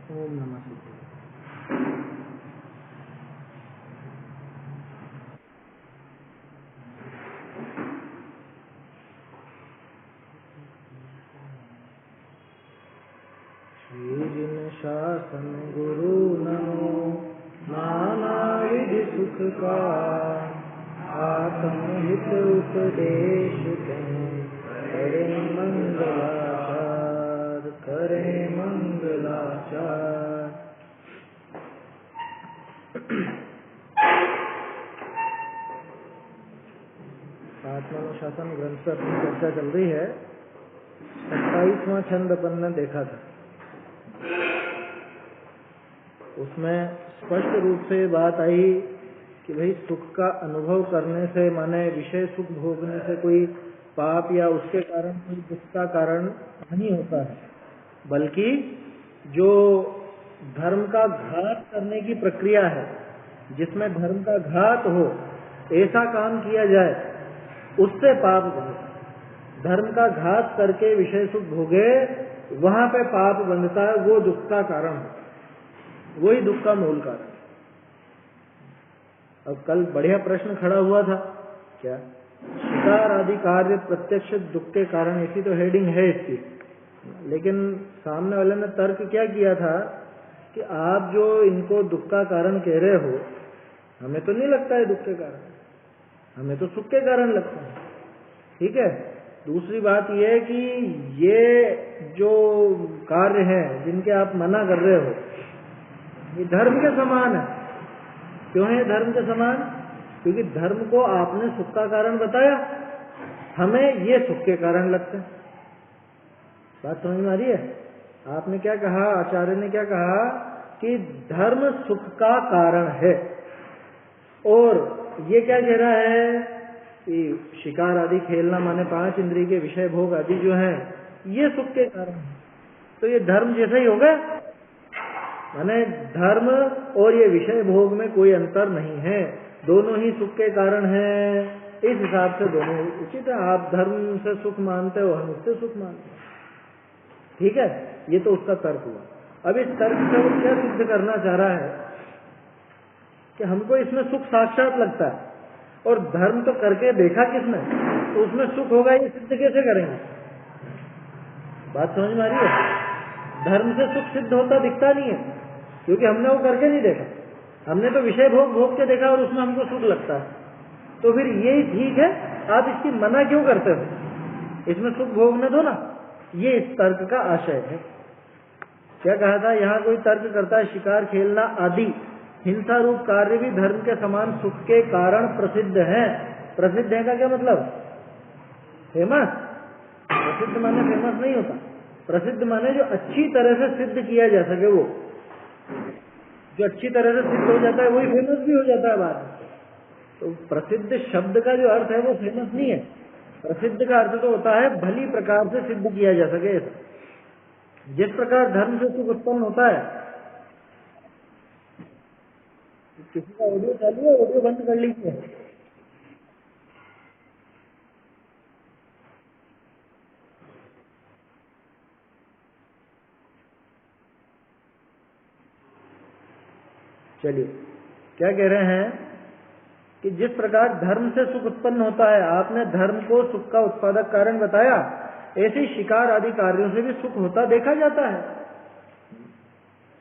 ओम नमः शिवाय। श्री जिन शासन गुरु नमो नाना विधि सुख का, आत्महित उपदेश दें करें मंगलाचार, करें मंगलाचार। आत्मानुशासन ग्रंथ पर अपनी चर्चा चल रही है। 27वां छंद अपन ने देखा था, उसमें स्पष्ट रूप से बात आई कि भाई सुख का अनुभव करने से, माने विषय सुख भोगने से कोई पाप या उसके कारण कोई दुख का कारण नहीं होता है, बल्कि जो धर्म का घात करने की प्रक्रिया है, जिसमें धर्म का घात हो, ऐसा काम किया जाए, उससे पाप बनता। धर्म का घात करके विषय सुख भोगे, वहां पे पाप बनता है, वो दुख का कारण है, वही दुख का मूल कारण। अब कल बढ़िया प्रश्न खड़ा हुआ था, क्या शिकार आदि कार्य प्रत्यक्ष दुख के कारण, इसी तो हेडिंग है इसकी। लेकिन सामने वाले ने तर्क क्या किया था कि आप जो इनको दुख का कारण कह रहे हो, हमें तो नहीं लगता है दुख के कारण, हमें तो सुख के कारण लगता है। ठीक है। दूसरी बात यह है कि ये जो कार्य हैं जिनके आप मना कर रहे हो, ये धर्म के समान है। क्यों है धर्म के समान? क्योंकि धर्म को आपने सुख का कारण बताया, हमें ये सुख के कारण लगते हैं। बात समझ में आ रही है? आपने क्या कहा, आचार्य ने क्या कहा कि धर्म सुख का कारण है, और ये क्या कह रहा है कि शिकार आदि खेलना, माने 5 इंद्रिय के विषय भोग आदि जो है, ये सुख के कारण है। तो ये धर्म जैसा ही होगा, माने धर्म और ये विषय भोग में कोई अंतर नहीं है, दोनों ही सुख के कारण हैं। इस हिसाब से दोनों उचित है। आप धर्म से सुख मानते हो, हम उससे सुख मानते हैं। ठीक है, ये तो उसका तर्क हुआ। अब इस तर्क से वो क्या सिद्ध करना चाह रहा है कि हमको इसमें सुख साक्षात लगता है, और धर्म तो करके देखा किसने, तो उसमें सुख होगा, ये सिद्ध कैसे करेंगे? बात समझ में आ रही है? धर्म से सुख सिद्ध होता दिखता नहीं है, क्योंकि हमने वो करके नहीं देखा। हमने तो विषय भोग भोग के देखा और उसमें हमको सुख लगता है। तो फिर यही ठीक है, आप इसकी मना क्यों करते हो? इसमें सुख भोगने दो ना। ये इस तर्क का आशय है। क्या कहा था, यहाँ कोई तर्क करता है शिकार खेलना आदि हिंसा रूप कार्य भी धर्म के समान सुख के कारण प्रसिद्ध है। प्रसिद्ध है का क्या मतलब? फेमस। प्रसिद्ध माने फेमस नहीं होता, प्रसिद्ध माने जो अच्छी तरह से सिद्ध किया जा सके। वो जो अच्छी तरह से सिद्ध हो जाता है वही फेमस भी हो जाता है बाद में। तो प्रसिद्ध शब्द का जो अर्थ है वो फेमस नहीं है। प्रसिद्ध का अर्थ तो होता है भली प्रकार से सिद्ध किया जा सके। जिस प्रकार धर्म से सुख उत्पन्न होता है। किसी का ऑडियो चालू है, ऑडियो बंद कर लीजिए। चलिए, क्या कह रहे हैं कि जिस प्रकार धर्म से सुख उत्पन्न होता है, आपने धर्म को सुख का उत्पादक कारण बताया, ऐसे ही शिकार आदि कार्यों से भी सुख होता देखा जाता है।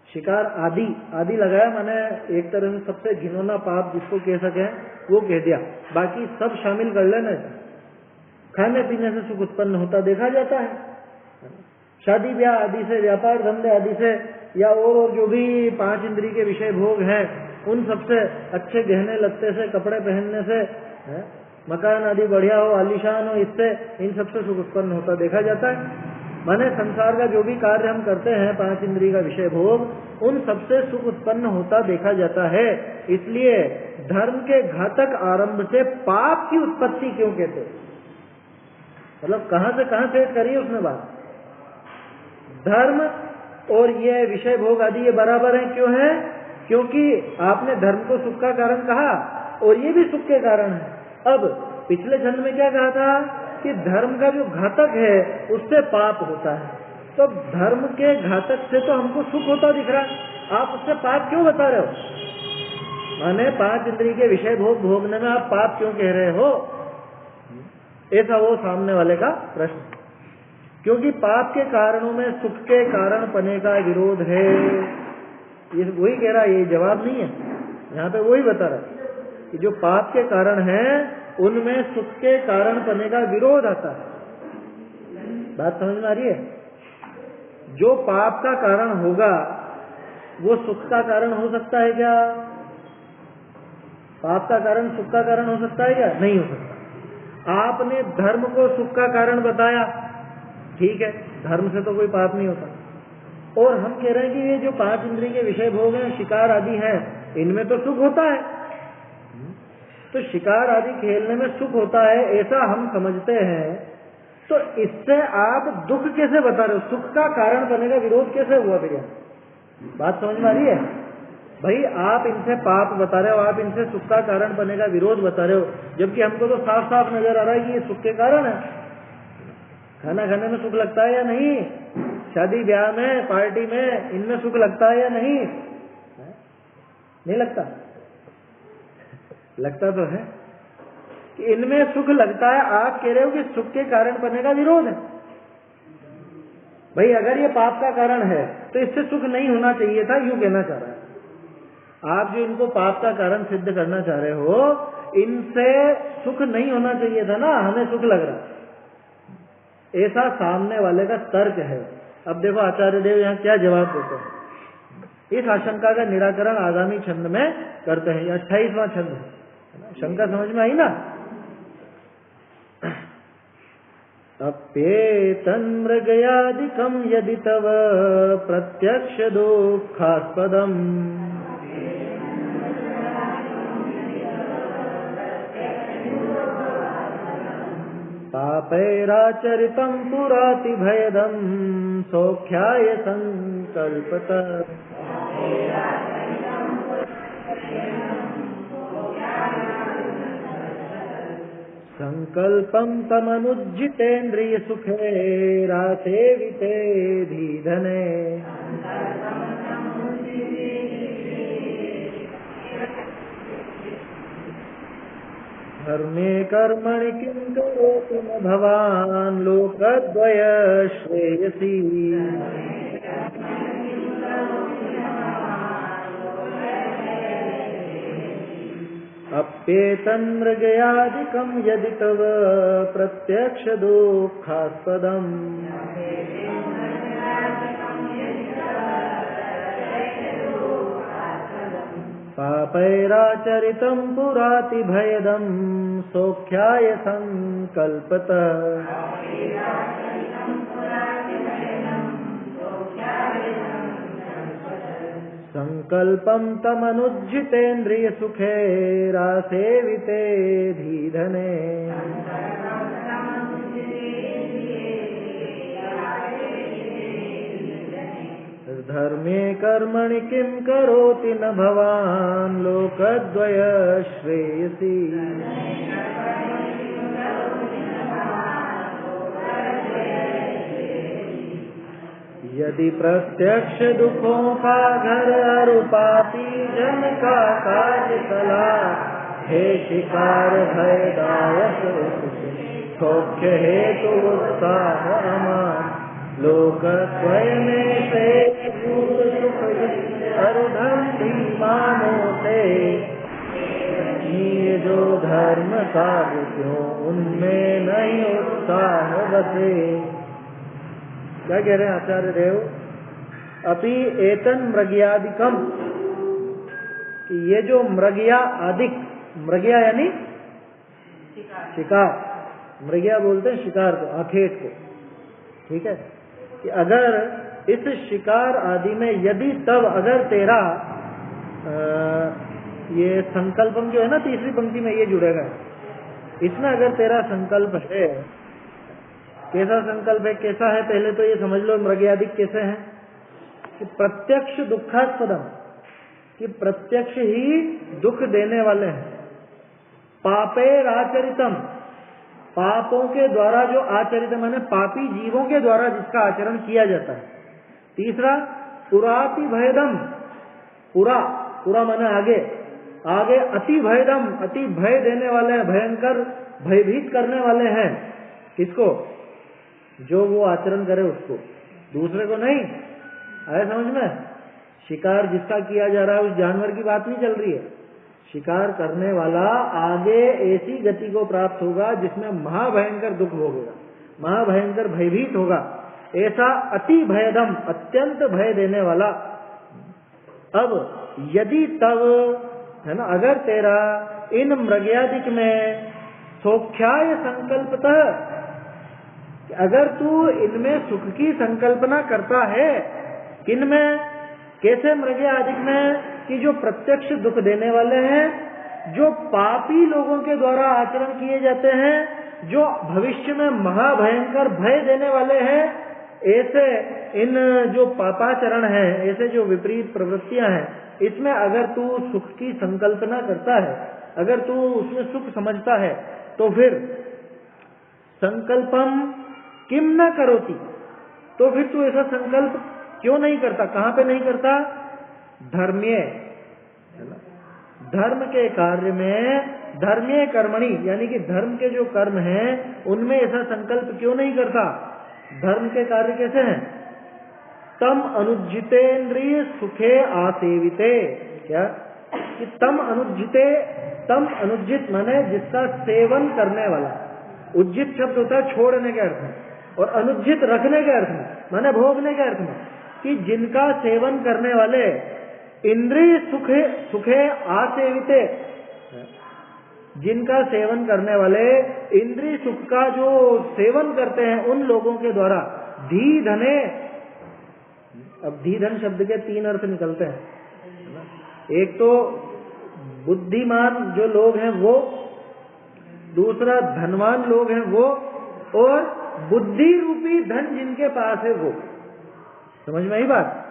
शिकार आदि आदि लगाया, माने एक तरह से सबसे घिनौना पाप जिसको कह सके वो कह दिया, बाकी सब शामिल कर लेना। खाने पीने से सुख उत्पन्न होता देखा जाता है, शादी ब्याह आदि से, व्यापार धंधे आदि से, या और जो भी 5 इंद्रिय के विषय भोग हैं उन सबसे, अच्छे गहने लगते से, कपड़े पहनने से, मकान आदि बढ़िया हो, आलीशान हो, इससे इन सबसे सुख उत्पन्न होता देखा जाता है। माने संसार का जो भी कार्य हम करते हैं 5 इंद्रिय का विषय भोग, उन सबसे सुख उत्पन्न होता देखा जाता है। इसलिए धर्म के घातक आरंभ से पाप की उत्पत्ति क्यों कहते हैं? मतलब कहां से कहां से करिए उसने बात। धर्म और ये विषय भोग आदि ये बराबर है। क्यों है? क्योंकि आपने धर्म को सुख का कारण कहा और ये भी सुख के कारण है। अब पिछले जन्म में क्या कहा था कि धर्म का जो घातक है उससे पाप होता है। तो धर्म के घातक से तो हमको सुख होता दिख रहा है, आप उससे पाप क्यों बता रहे हो? माने 5 इंद्रिय के विषय भोग भोगने में आप पाप क्यों कह रहे हो? ऐसा वो सामने वाले का प्रश्न। क्योंकि पाप के कारणों में सुख के कारण पने का विरोध है, ये वही कह रहा है, ये जवाब नहीं है। यहाँ पे वही बता रहा है कि जो पाप के कारण है उनमें सुख के कारण पने का विरोध आता है। बात समझ में आ रही है? जो पाप का कारण होगा वो सुख का कारण हो सकता है क्या? पाप का कारण सुख का कारण हो सकता है क्या? नहीं हो सकता। आपने धर्म को सुख का कारण बताया, ठीक है, धर्म से तो कोई पाप नहीं होता। और हम कह रहे हैं कि ये जो 5 इंद्रिय के विषय भोग हैं, शिकार आदि हैं, इनमें तो सुख होता है। तो शिकार आदि खेलने में सुख होता है ऐसा हम समझते हैं, तो इससे आप दुख कैसे बता रहे हो? सुख का कारण बनेगा विरोध कैसे हुआ फिर? बात समझ में आ रही है? भाई आप इनसे पाप बता रहे हो, आप इनसे सुख का कारण बनेगा विरोध बता रहे हो, जबकि हमको तो साफ साफ नजर आ रहा है कि ये सुख के कारण है। खाना खाने में सुख लगता है या नहीं? शादी ब्याह में, पार्टी में, इनमें सुख लगता है या नहीं? नहीं लगता? लगता तो है कि इनमें सुख लगता है। आप कह रहे हो कि सुख के कारण बनेगा विरोध है। भाई अगर ये पाप का कारण है तो इससे सुख नहीं होना चाहिए था, यूं कहना चाह रहा है। आप जो इनको पाप का कारण सिद्ध करना चाह रहे हो, इनसे सुख नहीं होना चाहिए था ना, हमें सुख लग रहा। ऐसा सामने वाले का तर्क है। अब देखो आचार्य देव यहाँ क्या जवाब देते हैं। इस आशंका का निराकरण आगामी छंद में करते हैं। 28वां छंद है। शंका समझ में आई ना? अप्येतन् मृगयादिकं यदि तव प्रत्यक्ष दुःखास्पदम् पापैराचरितं पुरातिभयदं सौख्याय संकल्पतः। संकल्पं तमनुज्जितेन्द्रिय सुखे रासेविते धीधने। धर्मे कर्मणि किं करोति न भवान् लोकद्वय श्रेयसी। अप्येतन् मृगयादिकं यदि तव प्रत्यक्ष दुःखास्पदम् पापैराचरितं पुरातिभयदं सौख्याय संकल्पतः। संकल्पं तमनुज्जितेन्द्रिय सुखे रासेविते धीधने। धर्मे कर्मणि किं करोति न भवान् लोकद्वय श्रेयसी। यदि प्रत्यक्ष दुखों का घर अरुपापी जन का काज चला, हे शिकार भयदायक सौख्य हेतु उत्साह अमान। लोकद्वय में से सुख अरुधम मानो से, ये जो धर्म का क्यों उनमें नहीं उत्साह बसे। क्या कह रहे हैं आचार्य देव? अपि एतन मृगयादिकम, कि ये जो मृगया आदिक, मृगया यानी शिकार, मृगया बोलते हैं शिकार को, आखेट को, ठीक है। कि अगर इस शिकार आदि में यदि तब अगर तेरा ये संकल्पम जो है ना तीसरी पंक्ति में ये जुड़ेगा, इसमें अगर तेरा संकल्प है, कैसा संकल्प है, कैसा है? पहले तो ये समझ लो मृगयादिक कैसे हैं कि प्रत्यक्ष दुखास्पदम, कि प्रत्यक्ष ही दुख देने वाले हैं। पापैराचरितम, पापों के द्वारा जो आचरित माने पापी जीवों के द्वारा जिसका आचरण किया जाता है। तीसरा पुराति भयदम, पुरा माने आगे, आगे अति भयदम, अति भय देने वाले, भयंकर भयभीत करने वाले हैं। किसको? जो वो आचरण करे उसको, दूसरे को नहीं। आया समझ में? शिकार जिसका किया जा रहा है उस जानवर की बात नहीं चल रही है। शिकार करने वाला आगे ऐसी गति को प्राप्त होगा जिसमें महाभयंकर दुख भोगेगा, महाभयंकर भयभीत होगा। ऐसा अति भयदम, अत्यंत भय देने वाला। अब यदि तब है ना, अगर तेरा इन मृगयादिक में सौख्याय संकल्पतः, अगर तू इनमें सुख की संकल्पना करता है, किनमें? कैसे? मृगयादिक में, कि जो प्रत्यक्ष दुख देने वाले हैं, जो पापी लोगों के द्वारा आचरण किए जाते हैं, जो भविष्य में महाभयंकर भय देने वाले हैं, ऐसे इन जो पापाचरण है, ऐसे जो विपरीत प्रवृत्तियां हैं, इसमें अगर तू सुख की संकल्पना करता है, अगर तू उसमें सुख समझता है, तो फिर संकल्पम किम न करोति, तो फिर तू ऐसा संकल्प क्यों नहीं करता? कहां पे नहीं करता? धर्म्य, धर्म के कार्य में, धर्म्य कर्मणि, यानी कि धर्म के जो कर्म हैं उनमें ऐसा संकल्प क्यों नहीं करता? धर्म के कार्य कैसे हैं? तम अनुज्जितेन्द्रिय सुखे आसेविते, क्या? कि तम अनुज्जिते, तम अनुज्जित माने जिसका सेवन करने वाला। उज्जित शब्द होता है छोड़ने के अर्थ में, और अनुज्जित रखने के अर्थ में, माने भोगने के अर्थ में, कि जिनका सेवन करने वाले इंद्रिय सुखे आसेविते, जिनका सेवन करने वाले इंद्रिय सुख का जो सेवन करते हैं उन लोगों के द्वारा धी धने। अब धी धन शब्द के तीन अर्थ निकलते हैं। एक तो बुद्धिमान जो लोग हैं वो, दूसरा धनवान लोग हैं वो, और बुद्धि रूपी धन जिनके पास है वो। समझ में आई बात?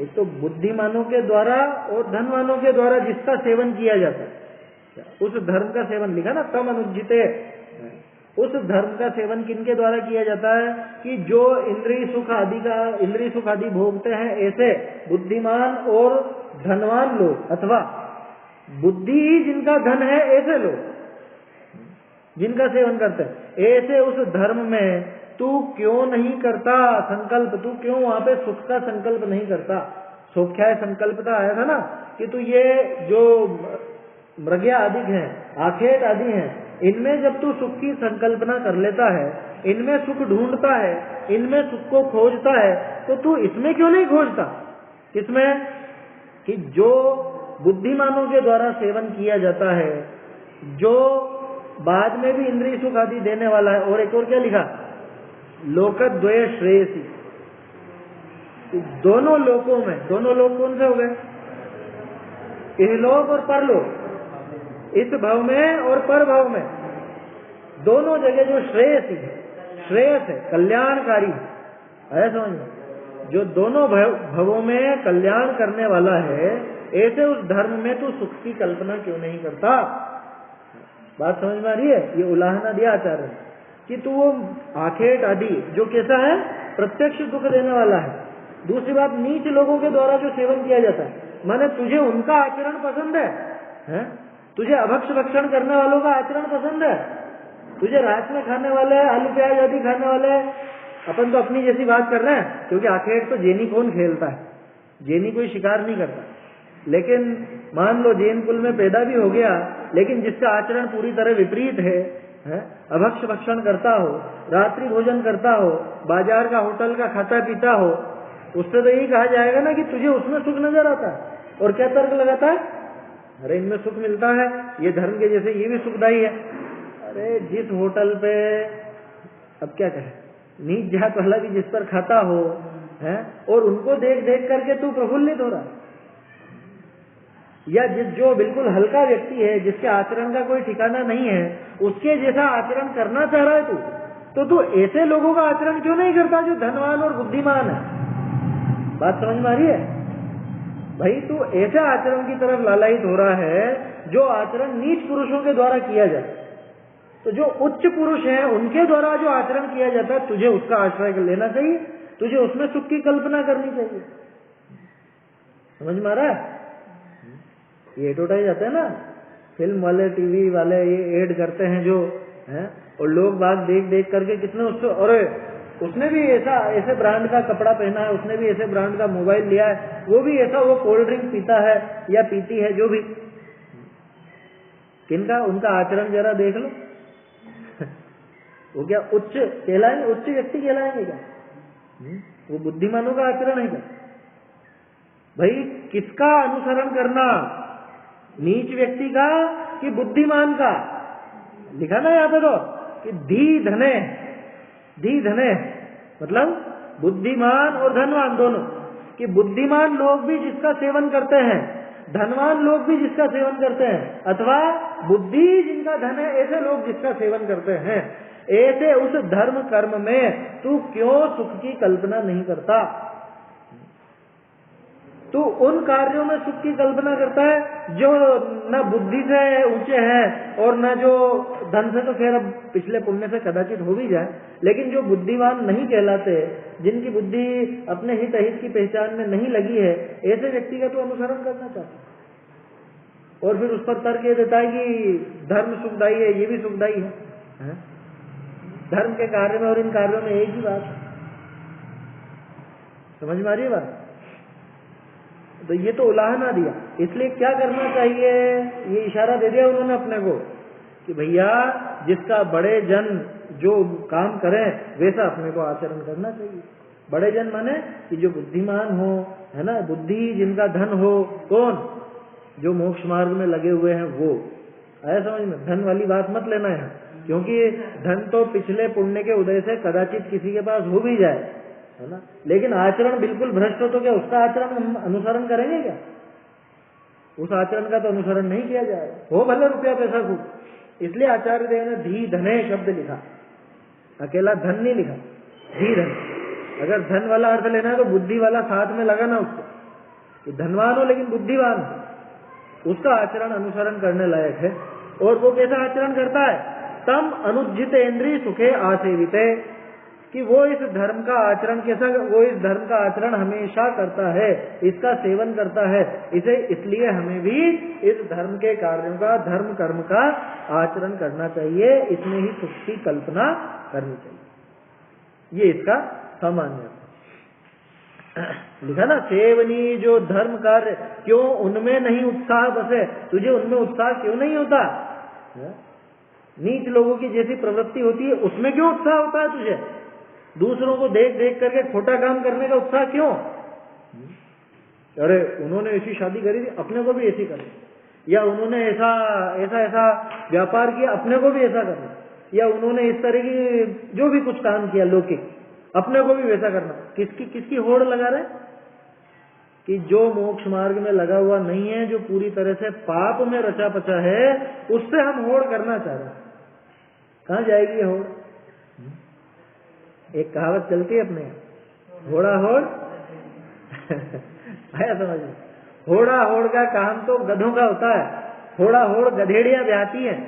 एक तो बुद्धिमानों के द्वारा और धनवानों के द्वारा जिसका सेवन किया जाता है, उस धर्म का सेवन लिखा ना, तम अनुज्जिते। उस धर्म का सेवन किनके द्वारा किया जाता है? कि जो इंद्रिय सुख आदि का, इंद्रिय सुख आदि भोगते हैं, ऐसे बुद्धिमान और धनवान लोग, अथवा बुद्धि ही जिनका धन है, ऐसे लोग जिनका सेवन करते हैं, ऐसे उस धर्म में तू क्यों नहीं करता संकल्प? तू क्यों वहां पे सुख का संकल्प नहीं करता? सौख्याय संकल्पता आया था ना, कि तू ये जो मृग्या आदि हैं, आखेट आदि हैं, इनमें जब तू सुख की संकल्पना कर लेता है, इनमें सुख ढूंढता है, इनमें सुख को खोजता है, तो तू इसमें क्यों नहीं खोजता? इसमें कि जो बुद्धिमानों के द्वारा सेवन किया जाता है, जो बाद में भी इंद्रिय सुख आदि देने वाला है। और एक और क्या लिखा? लोकद्वय श्रेयसी, दोनों लोकों में, दोनों लोक कौन से हो गए? इहलोक और परलोक, इस भव में और पर भव में, दोनों जगह जो श्रेयसी है, श्रेयस है, कल्याणकारी है, समझ में? जो दोनों भवों में कल्याण करने वाला है, ऐसे उस धर्म में तू सुख की कल्पना क्यों नहीं करता? बात समझ में आ रही है? ये उलाहना दिया आचार्य ने कि तू वो आखेट आदि जो कैसा है, प्रत्यक्ष दुख देने वाला है। दूसरी बात, नीच लोगों के द्वारा जो सेवन किया जाता है, माने तुझे उनका आचरण पसंद है? तुझे अभक्ष भक्षण करने वालों का आचरण पसंद है? तुझे रात में खाने वाले, आलू प्याज आदि खाने वाले, अपन तो अपनी जैसी बात कर रहे हैं, क्योंकि आखेट तो जैनी कौन खेलता है, जैनी कोई शिकार नहीं करता। लेकिन मान लो जैन कुल में पैदा भी हो गया, लेकिन जिसका आचरण पूरी तरह विपरीत है, अभक्ष भक्षण करता हो, रात्रि भोजन करता हो, बाजार का होटल का खाता पीता हो, उससे तो यही कहा जाएगा ना कि तुझे उसमें सुख नजर आता है। और क्या तर्क लगाता है? अरे इनमें सुख मिलता है, ये धर्म के जैसे ये भी सुखदायी है। अरे जिस होटल पे, अब क्या कहे, नीच जात वाला भी जिस पर खाता हो, और उनको देख देख करके तू प्रफुल्लित हो रहा है, या जो बिल्कुल हल्का व्यक्ति है, जिसके आचरण का कोई ठिकाना नहीं है, उसके जैसा आचरण करना चाह रहा है तो तू ऐसे लोगों का आचरण क्यों नहीं करता जो धनवान और बुद्धिमान है? बात समझ में आ रही है भाई? तू ऐसे आचरण की तरफ लालायित हो रहा है जो आचरण नीच पुरुषों के द्वारा किया जाए। तो जो उच्च पुरुष हैं उनके द्वारा जो आचरण किया जाता है तुझे उसका आश्रय लेना चाहिए, तुझे उसमें सुख की कल्पना करनी चाहिए। समझ में आ रहा है? ये एडवर्टाइज आता है ना, फिल्म वाले टीवी वाले ये ऐड करते हैं जो है, और लोग बाग देख देख करके कितने उससे, अरे उसने भी ऐसे ब्रांड का कपड़ा पहना है, उसने भी ऐसे ब्रांड का मोबाइल लिया है, वो भी ऐसा, वो कोल्ड ड्रिंक पीता है या पीती है, जो भी। किनका? उनका आचरण जरा देख लो। वो क्या उच्च कहलाएंगे? उच्च व्यक्ति कहलाएंगे क्या? वो बुद्धिमानों का आचरण है क्या? भाई किसका अनुसरण करना, नीच व्यक्ति का कि बुद्धिमान का? लिखा ना यहाँ पे तो कि धी धने मतलब बुद्धिमान और धनवान दोनों, कि बुद्धिमान लोग भी जिसका सेवन करते हैं, धनवान लोग भी जिसका सेवन करते हैं, अथवा बुद्धि जिनका धन है ऐसे लोग जिसका सेवन करते हैं, ऐसे उस धर्म कर्म में तू क्यों सुख की कल्पना नहीं करता? तू उन कार्यों में सुख की कल्पना करता है जो न बुद्धि से ऊंचे हैं और न जो धन से, तो खैर अब पिछले पुण्य से कदाचित हो भी जाए, लेकिन जो बुद्धिमान नहीं कहलाते, जिनकी बुद्धि अपने हित अहित की पहचान में नहीं लगी है, ऐसे व्यक्ति का तो अनुसरण करना चाहता। और फिर उस पर तर्क ये देता है कि धर्म सुखदायी है, ये भी सुखदायी है। धर्म के कार्य में और इन कार्यों में एक ही बात है। समझ में आ रही है बात? तो ये तो उलाहना दिया, इसलिए क्या करना चाहिए, ये इशारा दे दिया उन्होंने अपने को कि भैया जिसका बड़े जन जो काम करें वैसा अपने को आचरण करना चाहिए। बड़े जन माने कि जो बुद्धिमान हो, है ना, बुद्धि जिनका धन हो, कौन? जो मोक्ष मार्ग में लगे हुए हैं वो। आया समझ में? धन वाली बात मत लेना है, क्योंकि धन तो पिछले पुण्य के उदय से कदाचित किसी के पास हो भी जाए, है ना, लेकिन आचरण बिल्कुल भ्रष्ट हो तो क्या उसका आचरण हम अनुसरण करेंगे क्या? उस आचरण का तो अनुसरण नहीं किया जाएगा, हो भले रुपया पैसा खूब। इसलिए आचार्य देव ने धी धने शब्द लिखा, अकेला धन नहीं लिखा, धी धन। अगर धन वाला अर्थ लेना है तो बुद्धि वाला साथ में लगाना उसको, कि धनवान हो लेकिन बुद्धिवान हो, उसका आचरण अनुसरण करने लायक है। और वो कैसा आचरण करता है? तम अनुज्जित इंद्रिय सुखे आसेविते, कि वो इस धर्म का आचरण कैसा, वो इस धर्म का आचरण हमेशा करता है, इसका सेवन करता है, इसे इसलिए हमें भी इस धर्म के कार्यों का, धर्म कर्म का आचरण करना चाहिए, इसमें ही सुख की कल्पना करनी चाहिए। ये इसका सामान्य लिखा ना, सेवनी जो धर्म कार्य, क्यों उनमें नहीं उत्साह बसे, तुझे उनमें उत्साह क्यों नहीं होता? नीच लोगों की जैसी प्रवृत्ति होती है उसमें क्यों उत्साह होता है तुझे? दूसरों को देख देख करके खोटा काम करने का उत्साह क्यों? अरे उन्होंने ऐसी शादी करी थी, अपने को भी ऐसी करनी, या उन्होंने ऐसा ऐसा ऐसा व्यापार किया, अपने को भी ऐसा करना, या उन्होंने इस तरह की जो भी कुछ काम किया लौकिक, अपने को भी वैसा करना। किसकी होड़ लगा रहे? कि जो मोक्ष मार्ग में लगा हुआ नहीं है, जो पूरी तरह से पाप में रचा पचा है, उससे हम होड़ करना चाह रहे हैं। कहाँ जाएगी ये होड़? एक कहावत चलती है अपने, होड़ा होड़ आया समझ में? होड़ा होड़ का काम तो गधों का होता है, होड़ा होड़ गधेड़ियां ब्याहती हैं,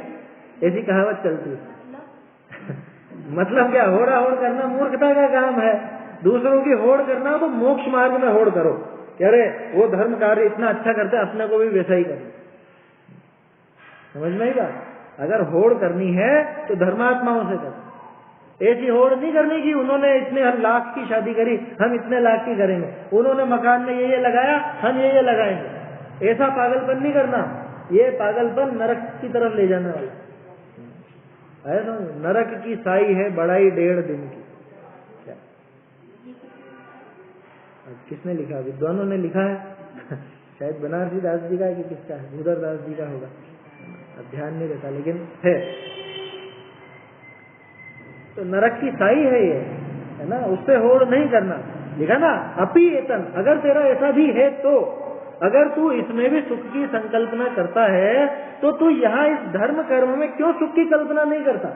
ऐसी कहावत चलती है। मतलब क्या? होड़ा होड़ करना मूर्खता का काम है। दूसरों की होड़ करना हो तो मोक्ष मार्ग में होड़ करो, कह रहे वो धर्म कार्य इतना अच्छा करते, अपने को भी वैसा ही करना। समझ में आई बात? अगर होड़ करनी है तो धर्मात्माओं से करना, ऐसी होड़ नहीं करनी कि उन्होंने इतने लाख की शादी करी, हम इतने लाख की करेंगे, उन्होंने मकान में ये लगाया, हम ये लगाएंगे। ऐसा पागलपन नहीं करना, ये पागलपन नरक की तरफ ले जाने वाला है ना। नरक की साई है बढ़ाई 1.5 दिन की। किसने लिखा? विद्वानों ने लिखा है शायद बनारसी दास जी का कि किसका है, भूधर दास जी का होगा, अब ध्यान नहीं रहता, लेकिन है। तो नरक की साई है ये, है ना, उससे होड़ नहीं करना। लिखा ना, अपी एतन, अगर तेरा ऐसा भी है तो, अगर तू इसमें भी सुख की संकल्पना करता है तो तू यहाँ इस धर्म कर्म में क्यों सुख की कल्पना नहीं करता?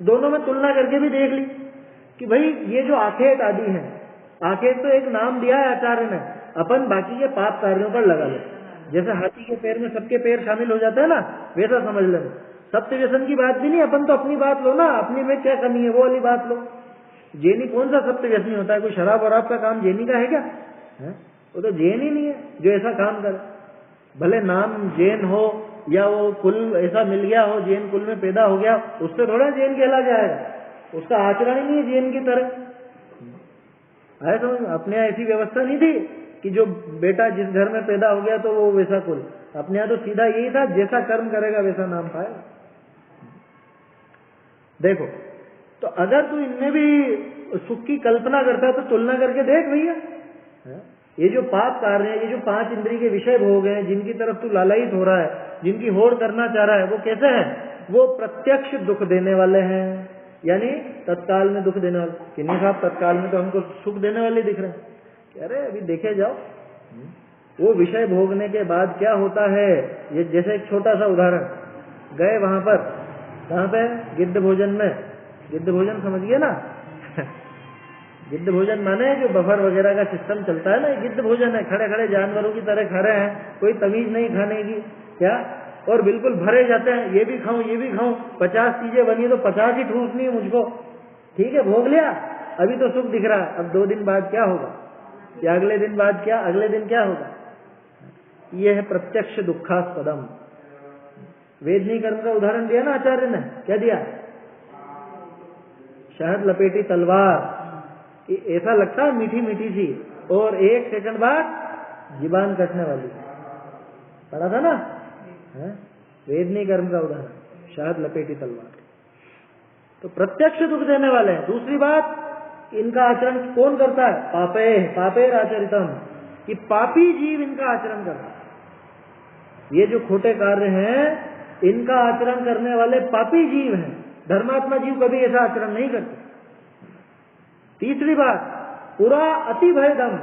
दोनों में तुलना करके भी देख ली कि भाई ये जो आखेट आदि है, आखेट तो एक नाम दिया है आचार्य ने, अपन बाकी के पाप कार्यों पर लगा ले। जैसे हाथी के पैर में सबके पैर शामिल हो जाते हैं ना, वैसा समझ लेना। सप्त व्यसन की बात भी नहीं, अपन तो अपनी बात लो ना, अपनी में क्या कमी है वो वाली बात लो। जैनी कौन सा सप्त व्यसनी होता है? कोई शराब वराब का काम जैनी का है क्या? है? वो तो जैन ही नहीं है जो ऐसा काम करे। भले नाम जैन हो या वो कुल ऐसा मिल गया हो, जैन कुल में पैदा हो गया, उससे थोड़ा जैन कहला जाएगा, उसका आचरण ही नहीं है जैन की तरह। है समझ में? अपने यहाँ ऐसी व्यवस्था नहीं थी कि जो बेटा जिस घर में पैदा हो गया तो वो वैसा कुल। अपने यहाँ तो सीधा यही था, जैसा कर्म करेगा वैसा नाम पाएगा। देखो, तो अगर तू इनमें भी सुख की कल्पना करता है तो तुलना करके देख भैया, ये जो पाप कार्य है, ये जो 5 इंद्रिय के विषय भोग हैं, जिनकी तरफ तू लालायित हो रहा है, जिनकी होड़ करना चाह रहा है, वो कैसे हैं? वो प्रत्यक्ष दुख देने वाले हैं, यानी तत्काल में दुख देने वाले। किन्हीं साहब तत्काल में तो हमको सुख देने वाले दिख रहे हैं। कह रहे अभी देखे जाओ वो विषय भोगने के बाद क्या होता है। ये जैसे एक छोटा सा उदाहरण, गए वहां पर, कहां पे? गिद्ध भोजन में। गिद्ध भोजन समझिए ना गिद्ध भोजन माने जो बफर वगैरह का सिस्टम चलता है ना, ये गिद्ध भोजन है। खड़े खड़े जानवरों की तरह खड़े हैं, कोई तमीज नहीं खाने की, क्या? और बिल्कुल भरे जाते हैं, ये भी खाऊं ये भी खाऊं, 50 चीजें बनी तो 50 ही ठूसनी है मुझको। ठीक है, भोग लिया, अभी तो सुख दिख रहा है, अब 2 दिन बाद क्या होगा, या अगले दिन बाद क्या, अगले दिन क्या होगा? ये है प्रत्यक्ष दुखास्पदम। वेदनी कर्म का उदाहरण दिया ना आचार्य ने, क्या दिया? शहद लपेटी तलवार, ऐसा लगता है मीठी मीठी सी, और 1 सेकंड बाद जीबान कटने वाली। पढ़ा था ना? वेदनी कर्म का उदाहरण, शहद लपेटी तलवार। तो प्रत्यक्ष दुख देने वाले हैं। दूसरी बात, इनका आचरण कौन करता है? पापे पापेर आचरितम, कि पापी जीव इनका आचरण करता है। ये जो खोटे कार्य हैं, इनका आचरण करने वाले पापी जीव हैं। धर्मात्मा जीव कभी ऐसा आचरण नहीं करते। तीसरी बात, पूरा अति भयदम,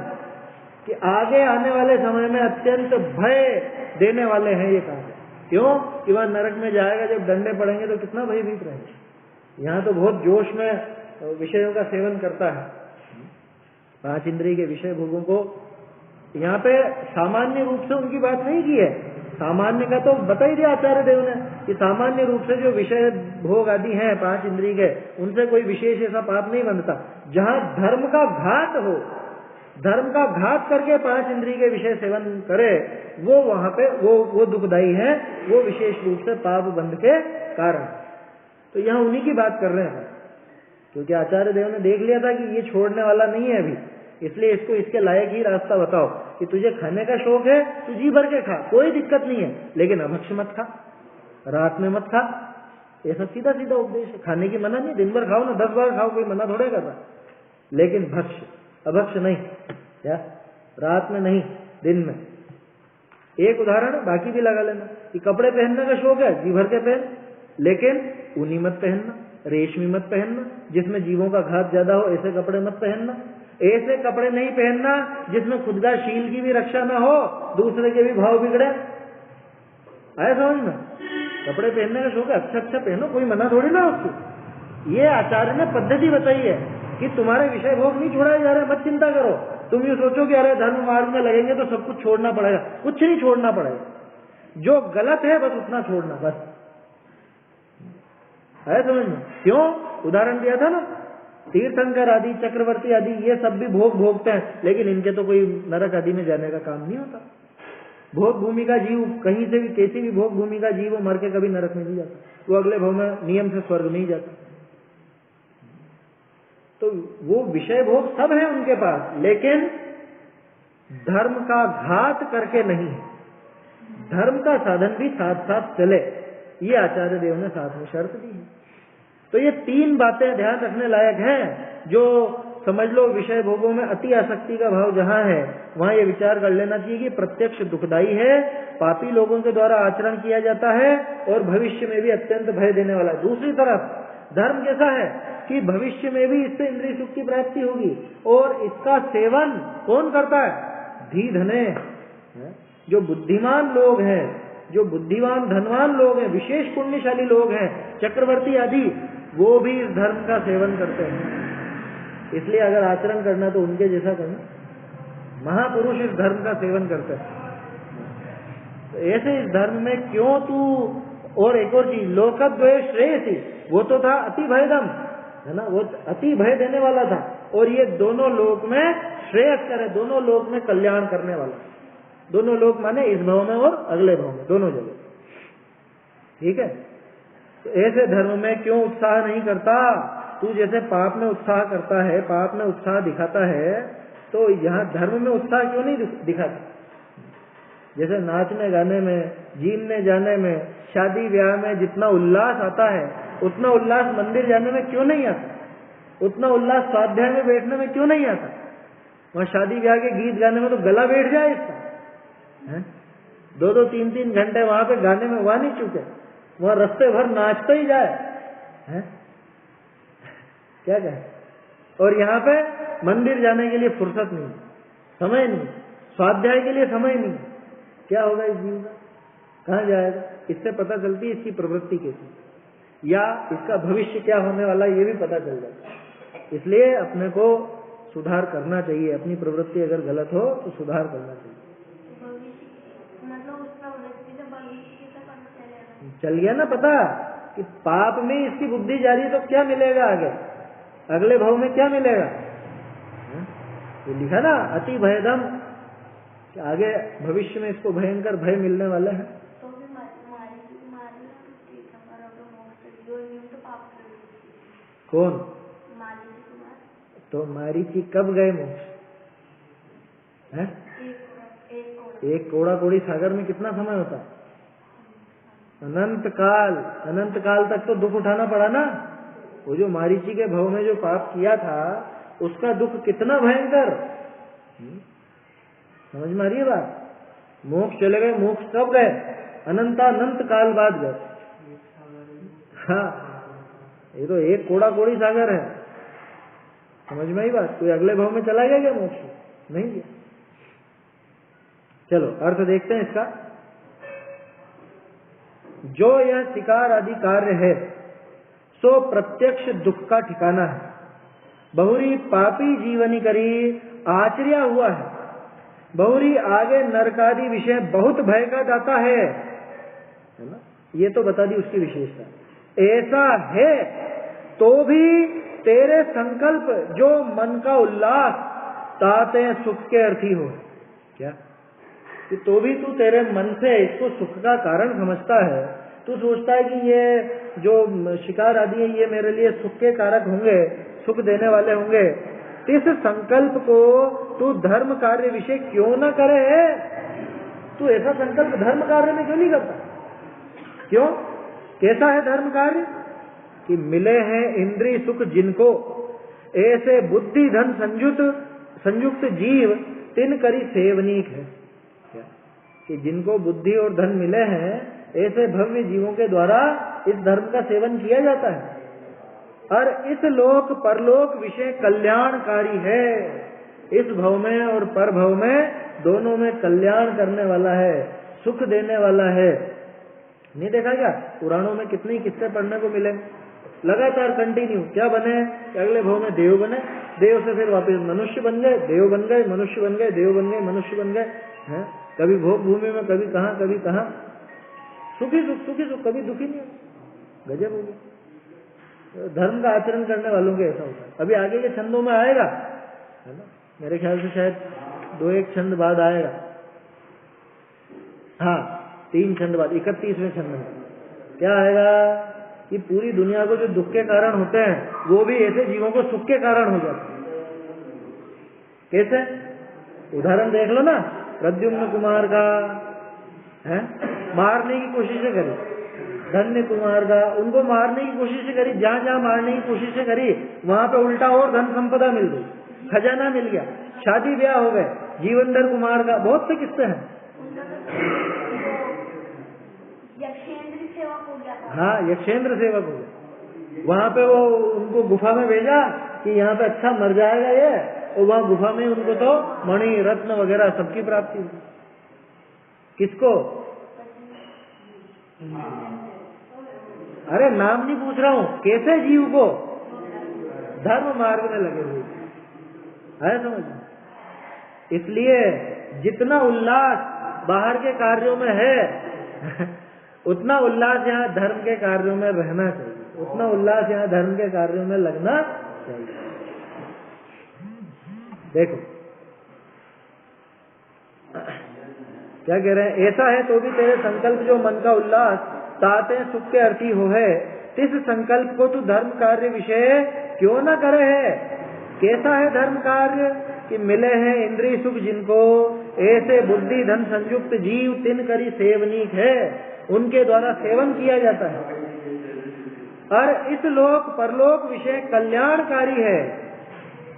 कि आगे आने वाले समय में अत्यंत भय देने वाले हैं ये कार्य। क्यों? कि वह नरक में जाएगा, जब डंडे पड़ेंगे तो कितना भयभीत रहेगा। यहाँ तो बहुत जोश में विषयों का सेवन करता है, 5 इंद्रिय के विषय भोगों को। यहाँ पे सामान्य रूप से उनकी बात नहीं की है। सामान्य का तो बता ही दिया आचार्य देव ने, कि सामान्य रूप से जो विषय भोग आदि हैं 5 इंद्रिय के, उनसे कोई विशेष ऐसा पाप नहीं बनता। जहाँ धर्म का घात हो, धर्म का घात करके 5 इंद्रिय के विषय सेवन करे, वो वहां पे वो दुखदायी है, वो विशेष रूप से पाप बंध के कारण। तो यहाँ उन्हीं की बात कर रहे हैं, क्योंकि आचार्य देव ने देख लिया था कि ये छोड़ने वाला नहीं है अभी, इसलिए इसको इसके लायक ही रास्ता बताओ कि तुझे खाने का शौक है, तू जी भर के खा, कोई दिक्कत नहीं है, लेकिन अभक्ष्य मत खा, रात में मत खा। ऐसा सीधा सीधा उपदेश है। खाने की मना नहीं, दिन भर खाओ ना, 10 बार खाओ, कोई मना थोड़े कर रहा, लेकिन भक्ष्य अभक्ष्य नहीं, क्या? रात में नहीं, दिन में। एक उदाहरण बाकी भी लगा लेना, कि कपड़े पहनने का शौक है, जी भर के पहन, लेकिन ऊनी मत पहनना, रेशमी मत पहनना, जिसमें जीवों का घात ज्यादा हो, ऐसे कपड़े मत पहनना। ऐसे कपड़े नहीं पहनना जिसमें खुद का शील की भी रक्षा न हो, दूसरे के भी भाव बिगड़े। आया समझ में? कपड़े पहनने का शौक है, अच्छा अच्छा पहनो, कोई मना थोड़ी ना उसको। ये आचार्य ने पद्धति बताई है कि तुम्हारे विषय भोग नहीं छोड़ा जा रहे, मत चिंता करो। तुम ये सोचो कि अरे धर्म मार्ग में लगेंगे तो सब कुछ छोड़ना पड़ेगा, कुछ नहीं छोड़ना पड़ेगा। जो गलत है बस उतना छोड़ना, बस। है समझ में? क्यों? उदाहरण दिया था ना, तीर्थंकर आदि, चक्रवर्ती आदि, ये सब भी भोग भोगते हैं, लेकिन इनके तो कोई नरक आदि में जाने का काम नहीं होता। भोग भूमि का जीव कहीं से भी, कैसी भी भोग भूमि का जीव, वो मर के कभी नरक में नहीं जाता, वो अगले भव में नियम से स्वर्ग नहीं जाता। तो वो विषय भोग सब है उनके पास, लेकिन धर्म का घात करके नहीं, धर्म का साधन भी साथ साथ चले, ये आचार्य देव ने साथ में शर्त दी है। तो ये 3 बातें ध्यान रखने लायक हैं, जो समझ लो विषय भोगों में अति आसक्ति का भाव जहां है, वहां ये विचार कर लेना चाहिए कि प्रत्यक्ष दुखदायी है, पापी लोगों के द्वारा आचरण किया जाता है, और भविष्य में भी अत्यंत भय देने वाला है। दूसरी तरफ धर्म कैसा है कि भविष्य में भी इससे इंद्रिय सुख की प्राप्ति होगी, और इसका सेवन कौन करता है? धी धने, जो बुद्धिमान लोग हैं, जो बुद्धिमान धनवान लोग हैं, विशेष पुण्यशाली लोग हैं, चक्रवर्ती आदि, वो भी इस धर्म का सेवन करते हैं। इसलिए अगर आचरण करना तो उनके जैसा करना। महापुरुष इस धर्म का सेवन करते हैं। तो ऐसे इस धर्म में क्यों तू और एक और चीज, लोकद्वय श्रेयसी, वो तो था अति भयदम, है ना, वो अति भय देने वाला था, और ये दोनों लोक में श्रेयस्कर है, दोनों लोक में कल्याण करने वाला। दोनों लोक माने इस भाव में और अगले भाव में, दोनों जगह। ठीक है, तो ऐसे धर्म में क्यों उत्साह नहीं करता? तू जैसे पाप में उत्साह करता है, पाप में उत्साह दिखाता है, तो यहाँ धर्म में उत्साह क्यों नहीं दिखाता? जैसे नाचने गाने में, जीने जाने में, शादी ब्याह में जितना उल्लास आता है, उतना उल्लास मंदिर जाने में क्यों नहीं आता? उतना उल्लास स्वाध्याय में बैठने में क्यों नहीं आता? वहाँ शादी ब्याह के गीत गाने में तो गला बैठ जाए इसका, है? 2-2, 3-3 घंटे वहां पे गाने में वहां नहीं चुके, वहां रस्ते भर नाचते ही जाए, है? क्या कहे? और यहाँ पे मंदिर जाने के लिए फुर्सत नहीं, समय नहीं, स्वाध्याय के लिए समय नहीं, क्या होगा इस जीवन का? कहाँ जाएगा? इससे पता चलती है इसकी प्रवृत्ति कैसी, या इसका भविष्य क्या होने वाला है, ये भी पता चल जाता। इसलिए अपने को सुधार करना चाहिए, अपनी प्रवृत्ति अगर गलत हो तो सुधार करना चाहिए। चल गया ना पता कि पाप में इसकी बुद्धि जा रही है, तो क्या मिलेगा आगे, अगले भाव में क्या मिलेगा? ये लिखा ना अति भयदम, कि आगे भविष्य में इसको भयंकर भय मिलने वाले हैं। कौन? तो मारीची कब गए मोक्ष? है? एक कोड़ा कोड़ी सागर में कितना समय होता? अनंत काल, अनंत काल तक तो दुख उठाना पड़ा ना। वो जो मारीची के भव में जो पाप किया था, उसका दुख कितना भयंकर, समझ में आ रही है बात? मोक्ष चले गए, मोक्ष कब गए? अनंत काल बाद गए। हाँ, ये तो एक कोड़ा कोड़ी सागर है, समझ में आई बात? कोई अगले भाव में चला गया क्या मोक्ष? नहीं गया। चलो अर्थ देखते हैं इसका। जो यह शिकार आदि कार्य है सो प्रत्यक्ष दुख का ठिकाना है। बहुरी पापी जीवनी करी आचर्या हुआ है, बहुरी आगे नरकादि विषय बहुत भय का दाता है ना? ये तो बता दी उसकी विशेषता। ऐसा है तो भी तेरे संकल्प जो मन का उल्लास ताते सुख के अर्थी हो। क्या कि तो भी तू तेरे मन से इसको सुख का कारण समझता है, तू सोचता है कि ये जो शिकार आदि है ये मेरे लिए सुख के कारक होंगे, सुख देने वाले होंगे। इस संकल्प को तू धर्म कार्य विषय क्यों न करे? तू ऐसा संकल्प धर्म कार्य में क्यों नहीं करता? क्यों? कैसा है धर्म कार्य? कि मिले हैं इंद्रिय सुख जिनको, ऐसे बुद्धि धन संयुक्त जीव तिन करी सेवनीक है। क्या कि जिनको बुद्धि और धन मिले हैं, ऐसे भव्य जीवों के द्वारा इस धर्म का सेवन किया जाता है, और इस लोक परलोक विषय कल्याणकारी है। इस भव में और पर भव में दोनों में कल्याण करने वाला है, सुख देने वाला है। नहीं देखा क्या पुराणों में कितने किस्से पढ़ने को मिले, लगातार कंटिन्यू। क्या बने? अगले भाव में देव बने, देव से फिर वापस मनुष्य बन गए, देव बन गए, मनुष्य बन गए, देव बन गए, मनुष्य बन गए, हैं? कभी भोग भूमि में, कभी कहाँ कभी कहाँ, सुखी सुख, कभी दुखी नहीं। गजब हो गया। धर्म का आचरण करने वालों के ऐसा होता है। अभी आगे के छंदों में आएगा, है ना? मेरे ख्याल से शायद 2-1 छंद बाद आएगा। हाँ, 3 छंद बाद 31वें छंद में क्या आएगा कि पूरी दुनिया को जो दुख के कारण होते हैं, वो भी ऐसे जीवों को सुख के कारण हो जाते हैं। कैसे? उदाहरण देख लो ना, प्रद्युम्न कुमार का है, मारने की कोशिश करी, धन्य कुमार का, उनको मारने की कोशिश करी, जहां जहां मारने की कोशिश करी वहां पे उल्टा और धन संपदा मिल गई, खजाना मिल गया, शादी ब्याह हो गए। जीवनधर कुमार का बहुत से किस्से हैं। हाँ, यक्षेंद्र सेवक हो गया। वहां पे वो उनको गुफा में भेजा कि यहाँ पे अच्छा मर जाएगा ये, और वहां गुफा में उनको तो मणि रत्न वगैरह सबकी प्राप्ति हुई। किसको? अरे नाम नहीं पूछ रहा हूँ, कैसे जीव को धर्म मार्ग में लगे हुए है, समझ। इसलिए जितना उल्लास बाहर के कार्यों में है उतना उल्लास यहाँ धर्म के कार्यों में रहना चाहिए, उतना उल्लास यहाँ धर्म के कार्यों में लगना चाहिए। देखो क्या कह रहे हैं, ऐसा है तो भी तेरे संकल्प जो मन का उल्लास ताते सुख के अर्थी हो है, तिस संकल्प को तू धर्म कार्य विषय क्यों न करे है। कैसा है धर्म कार्य कि मिले हैं इंद्रिय सुख जिनको, ऐसे बुद्धि धन संयुक्त जीव तिन करी सेवनीक है, उनके द्वारा सेवन किया जाता है। और इस लोक परलोक विषय कल्याणकारी है,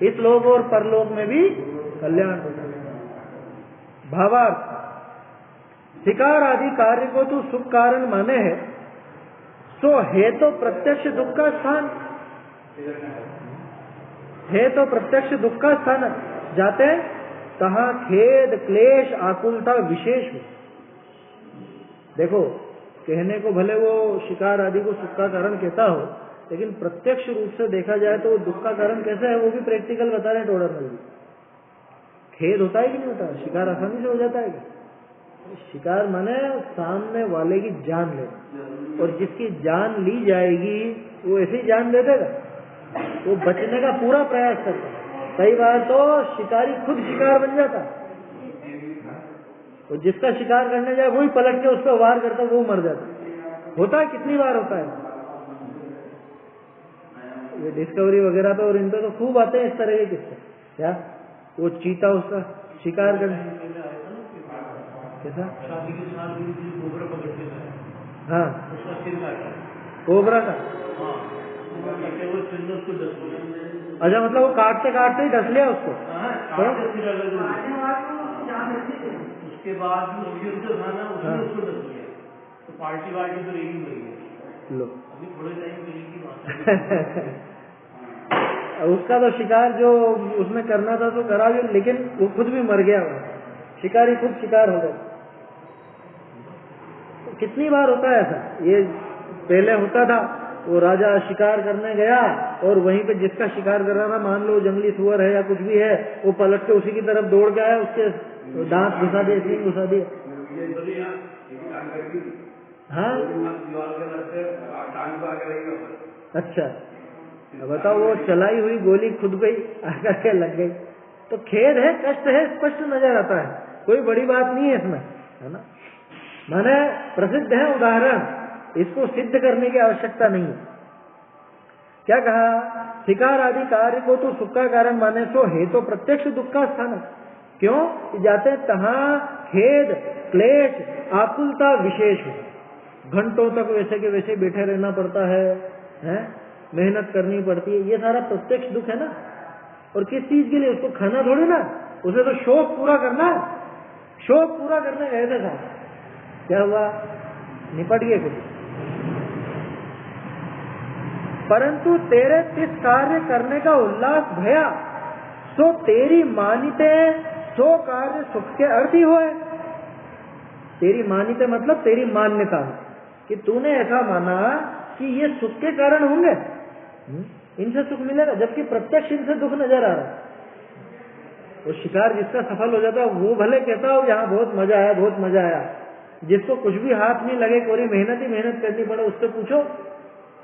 इस लोक और परलोक में भी कल्याण होता है। भावार्थ, शिकार आदि कार्य को तू सुख कारण माने है, सो है तो प्रत्यक्ष दुख का स्थान, है तो प्रत्यक्ष दुख का स्थान, जाते तहां खेद क्लेश आकुलता विशेष हो। देखो कहने को भले वो शिकार आदि को सुख का कारण कहता हो, लेकिन प्रत्यक्ष रूप से देखा जाए तो वो दुख का कारण कैसा है वो भी प्रैक्टिकल बता रहे हैं टोडर में भी। खेद होता है कि नहीं होता, शिकार आसानी से हो जाता है क्या? शिकार माने सामने वाले की जान लेना, और जिसकी जान ली जाएगी वो ऐसे ही जान दे देगा, वो बचने का पूरा प्रयास करता है। कई बार तो शिकारी खुद शिकार बन जाता है, और जिसका शिकार करने जाए वही पलट के उस पर वार करता, वो मर जाता। होता है, कितनी बार होता है ये डिस्कवरी वगैरह पे, और इन पे तो खूब आते हैं इस तरह के किस्से। क्या वो चीता उसका शिकार करने कैसा, हाँ कोबरा का, अच्छा मतलब वो काटते काटते ही डस लिया उसको, उसके बाद उसको डस लिया, तो पार्टी वार्टी तो रेडी हुई है। लो अभी थोड़े टाइम पहले की बात है। उसका तो शिकार जो उसने करना था तो करा भी, लेकिन वो खुद भी मर गया, शिकारी खुद शिकार हो गया। कितनी बार होता है ऐसा, ये पहले होता था, वो राजा शिकार करने गया और वहीं पे जिसका शिकार कर रहा था, मान लो जंगली सुअर है या कुछ भी है, वो पलट के उसी की तरफ दौड़ के आया, उसके दांत घुसा दिए, सींग घुसा दिए। हाँ अच्छा, बताओ वो चलाई हुई गोली खुद पे आकर के लग गई, तो खेद है, कष्ट है, स्पष्ट नजर आता है, कोई बड़ी बात नहीं है इसमें, है ना। माने प्रसिद्ध है उदाहरण, इसको सिद्ध करने की आवश्यकता नहीं है। क्या कहा, शिकार आदि कार्य को तो सुख का कारण माने सो है तो प्रत्यक्ष दुख का स्थान है। क्यों जाते तहां खेद क्लेश आकुलता विशेष हो, घंटों तक वैसे के वैसे बैठे रहना पड़ता है, मेहनत करनी पड़ती है, ये सारा प्रत्यक्ष दुख है ना। और किस चीज के लिए, उसको खाना थोड़ी ना, उसे तो शौक पूरा करना, शौक पूरा करने गए थे साहब, क्या हुआ, निपट गए कुछ। परंतु तेरे तिस कार्य करने का उल्लास भया, सो तेरी मानिते सो कार्य सुख के अर्थ ही होए। तेरी मानिते मतलब तेरी मान्यता, कि तूने ऐसा माना कि ये सुख के कारण होंगे, इनसे सुख मिलेगा, जबकि प्रत्यक्ष इनसे दुख नजर आ रहा है। वो शिकार जिसका सफल हो जाता है वो भले कहता हो यहाँ बहुत मजा आया, बहुत मजा आया, जिसको कुछ भी हाथ नहीं लगे, कोई मेहनत ही मेहनत करनी पड़े, उससे पूछो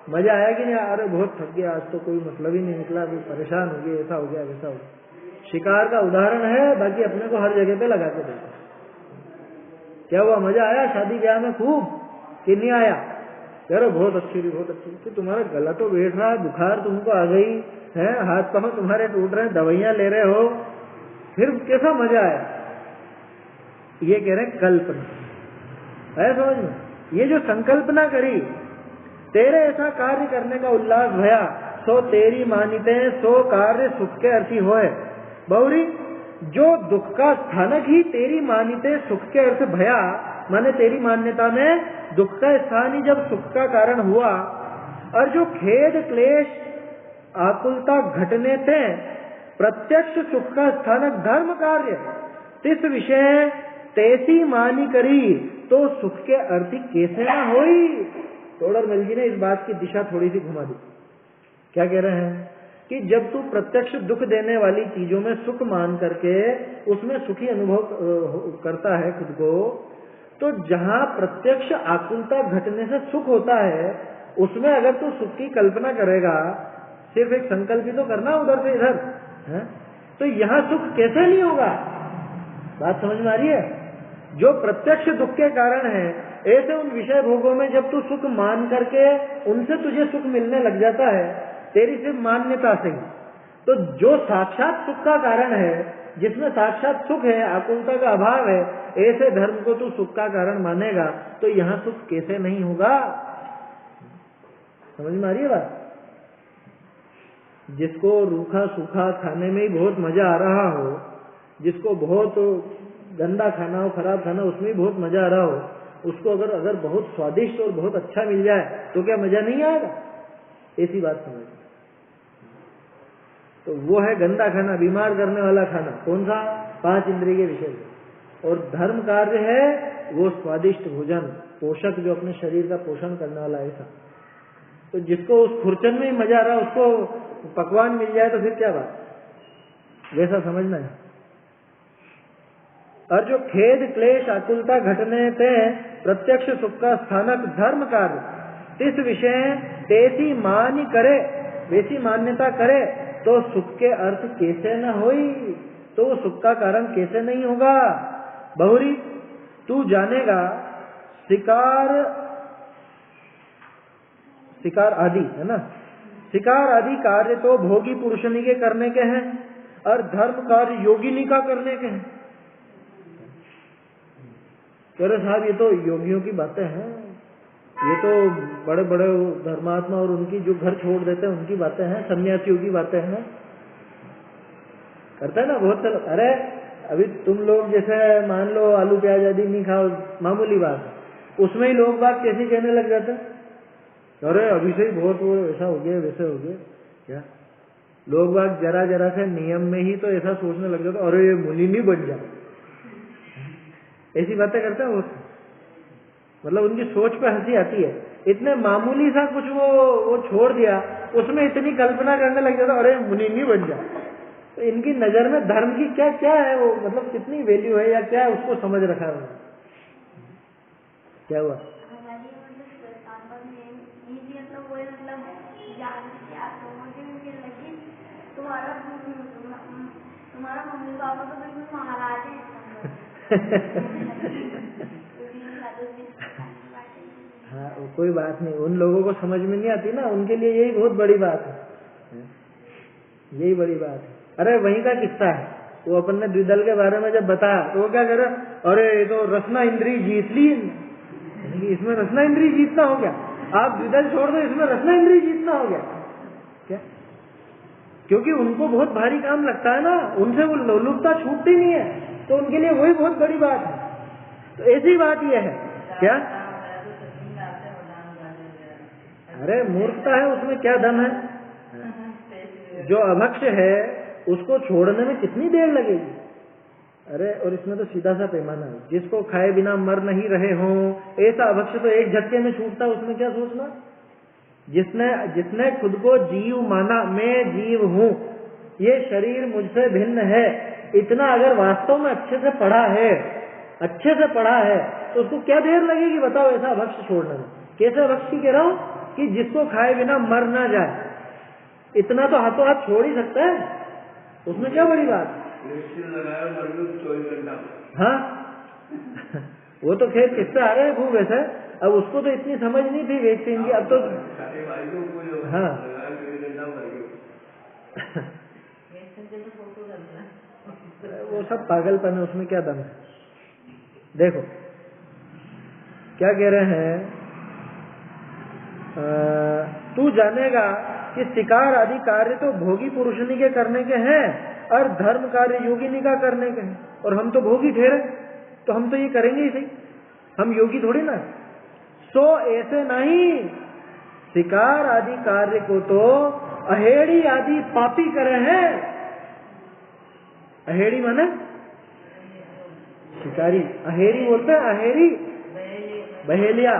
मजा आया कि नहीं, अरे बहुत थक गया, आज तो कोई मतलब ही नहीं निकला, कोई परेशान हो गया, ऐसा हो गया वैसा हो गया। शिकार का उदाहरण है, बाकी अपने को हर जगह पे लगा के देखो, क्या हुआ, मजा आया शादी ब्याह में खूब कि नहीं आया, यार बहुत अच्छी रही, बहुत अच्छी, कि तुम्हारा गला तो बैठ रहा, बुखार तुमको आ गई है, हाथ पांव तुम्हारे टूट रहे हैं, दवाइयां ले रहे हो, फिर कैसा मजा आया। ये कह रहे कल्पना है, समझ में, ये जो संकल्पना करी, तेरे ऐसा कार्य करने का उल्लास भया, सो तेरी मानिते सो कार्य सुख के अर्थी होए। बहुरी जो दुख का स्थानक ही तेरी मानिते सुख के अर्थ भया, माने तेरी मान्यता में दुख का स्थान ही जब सुख का कारण हुआ, और जो खेद क्लेश आकुलता घटने थे प्रत्यक्ष सुख का स्थानक धर्म कार्य, तिस विषय तैसी मानी करी, तो सुख के अर्थी कैसे ना होई। तोड़र मल जी ने इस बात की दिशा थोड़ी सी घुमा दी। क्या कह रहे हैं कि जब तू प्रत्यक्ष दुख देने वाली चीजों में सुख मान करके उसमें सुखी अनुभव करता है खुद को, तो जहां प्रत्यक्ष आकुलता घटने से सुख होता है, उसमें अगर तू सुख की कल्पना करेगा, सिर्फ एक संकल्प ही तो करना उधर से इधर है, तो यहां सुख कैसे नहीं होगा? बात समझ में आ रही है? जो प्रत्यक्ष दुख के कारण है, ऐसे उन विषय भोगों में जब तू सुख मान करके उनसे तुझे सुख मिलने लग जाता है, तेरी सिर्फ मान्यता से ही, तो जो साक्षात सुख का कारण है, जिसमें साक्षात सुख है, आकुलता का अभाव है, ऐसे धर्म को तू सुख का कारण मानेगा, तो यहां सुख कैसे नहीं होगा? समझ में आ रही है बात? जिसको रूखा सूखा खाने में ही बहुत मजा आ रहा हो, जिसको बहुत गंदा खाना हो, खराब खाना, उसमें ही बहुत मजा आ रहा हो, उसको अगर बहुत स्वादिष्ट और बहुत अच्छा मिल जाए तो क्या मजा नहीं आएगा? ऐसी बात समझ। तो वो है गंदा खाना, बीमार करने वाला खाना। कौन सा? 5 इंद्रिय के विषय से। और धर्म कार्य है वो स्वादिष्ट भोजन, पोषक, जो अपने शरीर का पोषण करने वाला, ऐसा। तो जिसको उस खुरचन में ही मजा आ रहा है, उसको पकवान मिल जाए तो फिर क्या बात? वैसा समझना है। और जो खेद क्लेश आकुलता घटने पे प्रत्यक्ष सुख का स्थानक धर्म कार्य, इस विषय तेसी मान करे, वैसी मान्यता करे, तो सुख के अर्थ कैसे न होई? तो वो सुख का कारण कैसे नहीं होगा? बहुरी तू जानेगा, शिकार आदि है ना, शिकार आदि कार्य तो भोगी पुरुषनी के करने के हैं, और धर्म कार्य योगिनी का करने के हैं। कह रहे साहब ये तो योगियों की बातें हैं, ये तो बड़े बड़े धर्मात्मा और उनकी जो घर छोड़ देते हैं उनकी बातें हैं, सन्यासियों की बातें हैं। करते है ना बहुत से। अरे अभी तुम लोग जैसे मान लो आलू प्याज आदि नहीं खाओ, मामूली बात, उसमें ही लोग बात कैसे कहने लग जाते हैं, अरे अभी से ही बहुत वो ऐसा हो गया वैसे हो गया। क्या लोग बात जरा जरा से नियम में ही तो ऐसा सोचने लग जाते, अरे ये मुनि नहीं बन जाए, ऐसी बातें करते हैं वो। मतलब उनकी सोच पे हंसी आती है। इतने मामूली सा कुछ वो छोड़ दिया, उसमें इतनी कल्पना करने लग जाता, अरे मुनि नहीं बन जाए। तो इनकी नजर में धर्म की क्या क्या है, वो मतलब कितनी वैल्यू है या क्या है, उसको समझ रखा है उन्होंने। क्या हुआ? तुम्हारा मम्मी पापा तो बिल्कुल महाराज है। हाँ कोई बात नहीं, उन लोगों को समझ में नहीं आती ना, उनके लिए यही बहुत बड़ी बात है, यही बड़ी बात है। अरे वहीं का किस्सा है, वो अपन ने द्विदल के बारे में जब बताया तो वो क्या करे, अरे ये तो रसना इंद्री जीत ली, इसमें रसना इंद्री जीतना हो गया, आप द्विदल छोड़ दो, इसमें रसना इंद्री जीतना हो गया। क्या? क्योंकि उनको बहुत भारी काम लगता है ना, उनसे वो लोलुपता छूटती नहीं है, तो उनके लिए वही बहुत बड़ी बात है। तो ऐसी बात यह है। क्या? अरे मूर्खता है, उसमें क्या दम है? जो अभक्ष है उसको छोड़ने में कितनी देर लगेगी? अरे और इसमें तो सीधा सा पैमाना है, जिसको खाए बिना मर नहीं रहे हों ऐसा अभक्ष तो एक झटके में छूटता, उसमें क्या सोचना। जिसने खुद को जीव माना, मैं जीव हूँ, ये शरीर मुझसे भिन्न है, इतना अगर वास्तव में अच्छे से पढ़ा है तो उसको क्या देर लगेगी बताओ ऐसा अभक्ष छोड़ने में। कैसे अभक्ष की कह रहा हूँ कि जिसको खाए बिना मर ना जाए, इतना तो हाथों हाथ छोड़ ही सकता है, उसमें क्या बड़ी बात। हाँ वो तो खैर किससे आ रहे हैं खूब वैसे, अब उसको तो इतनी समझ नहीं थी वैक्सीन की, अब तो हाँ वो सब पागलपन है, उसमें क्या दम है। देखो क्या कह रहे हैं, तू जानेगा कि शिकार आदि कार्य तो भोगी पुरुषनी के करने के हैं, और धर्म कार्य योगिनी का करने के हैं, और हम तो भोगी ठहरे, तो हम तो ये करेंगे ही सही, हम योगी थोड़ी ना। सो ऐसे नहीं, शिकार आदि कार्य को तो अहेड़ी आदि पापी करे हैं। अहेड़ी माने शिकारी, अहेरी बोलते हैं, अहेरी बहेलिया,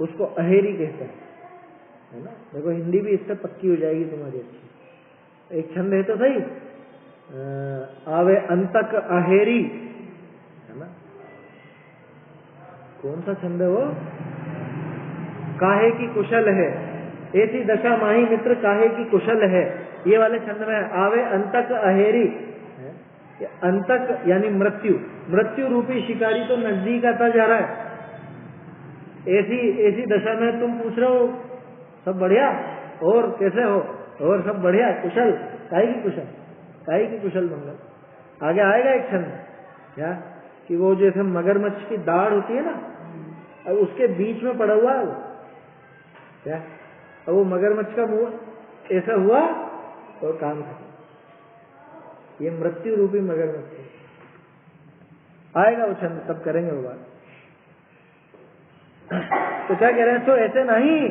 उसको अहेरी कहते हैं, है ना। देखो हिंदी भी इससे पक्की हो जाएगी तुम्हारी अच्छी। एक छंद है तो सही, आवे अंतक अहेरी, है ना। कौन सा छंद है वो? काहे की कुशल है, ऐसी दशा माही मित्र काहे की कुशल है, ये वाले छंद में आवे अंतक अहेरी। अंतक यानी मृत्यु, मृत्यु रूपी शिकारी तो नजदीक आता जा रहा है। ऐसी दशा में तुम पूछ रहे हो सब बढ़िया, और कैसे हो, और सब बढ़िया, कुशल, काहे की कुशल, काहे की कुशल मंगल। आगे आएगा एक छंद क्या कि वो जैसे मगरमच्छ की दाढ़ होती है ना, अब उसके बीच में पड़ा हुआ है वो क्या, अब वो मगरमच्छ का मुंह ऐसा हुआ और काम खत्म। ये मृत्यु रूपी मगरमच्छ आएगा वो छंद, तब करेंगे वो बात। तो क्या कह रहे हैं? तो ऐसे नहीं,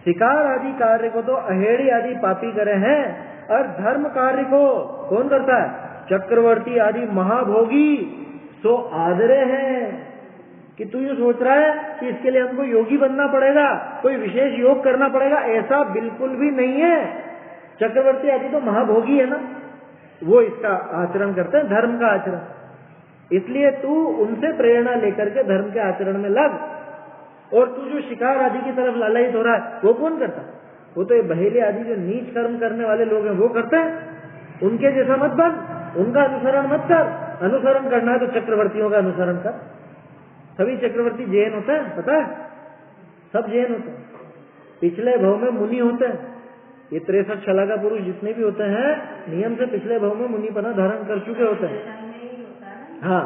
शिकार आदि कार्य को तो अहेड़ी आदि पापी करे हैं, और धर्म कार्य को कौन करता है? चक्रवर्ती आदि महाभोगी सो आदरे हैं। कि तू ये सोच रहा है कि इसके लिए हमको योगी बनना पड़ेगा, कोई विशेष योग करना पड़ेगा, ऐसा बिल्कुल भी नहीं है। चक्रवर्ती आदि तो महाभोगी है ना, वो इसका आचरण करते हैं, धर्म का आचरण। इसलिए तू उनसे प्रेरणा लेकर के धर्म के आचरण में लग। और तू जो शिकार आदि की तरफ लालयित हो रहा है, वो कौन करता? वो तो ये बहेली आदि जो नीच कर्म करने वाले लोग हैं वो करते हैं। उनके जैसा मत बन, उनका अनुसरण मत कर। अनुसरण करना है तो चक्रवर्तियों का अनुसरण कर। सभी चक्रवर्ती जैन होते हैं, पता है? सब जैन होते हैं। पिछले भव में मुनि होते हैं। ये 63 शलाका पुरुष जितने भी होते हैं, नियम से पिछले भव में मुनिपना धारण कर चुके होते हैं। हाँ,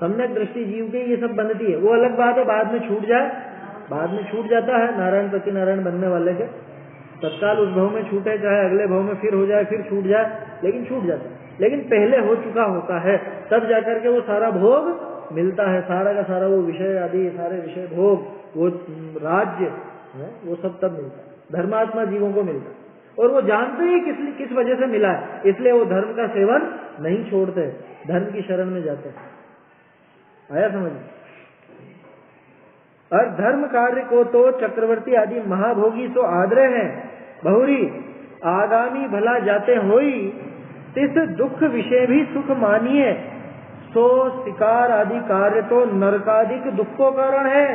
सम्यक दृष्टि जीव के ये सब बनती है। वो अलग बात है, बाद में छूट जाए, बाद में छूट जाता है। नारायण प्रति नारायण बनने वाले के तत्काल उस भव में छूटे, चाहे अगले भव में फिर हो जाए, फिर छूट जाए, लेकिन छूट जाता है। लेकिन पहले हो चुका होता है, तब जाकर के वो सारा भोग मिलता है, सारा का सारा वो विषय आदि, सारे विषय भोग, वो राज्य, वो सब तब मिलता है। धर्मात्मा जीवों को मिलता है, और वो जानते हैं किस वजह से मिला है, इसलिए वो धर्म का सेवन नहीं छोड़ते, धर्म की शरण में जाते हैं। आया समझ? और धर्म कार्य को तो चक्रवर्ती आदि महाभोगी सो आदरे हैं। बहुरी आगामी भला जाते होई, तिस दुख विषय भी सुख मानिए, सो शिकार आदि कार्य तो नरकादिक दुख को कारण है।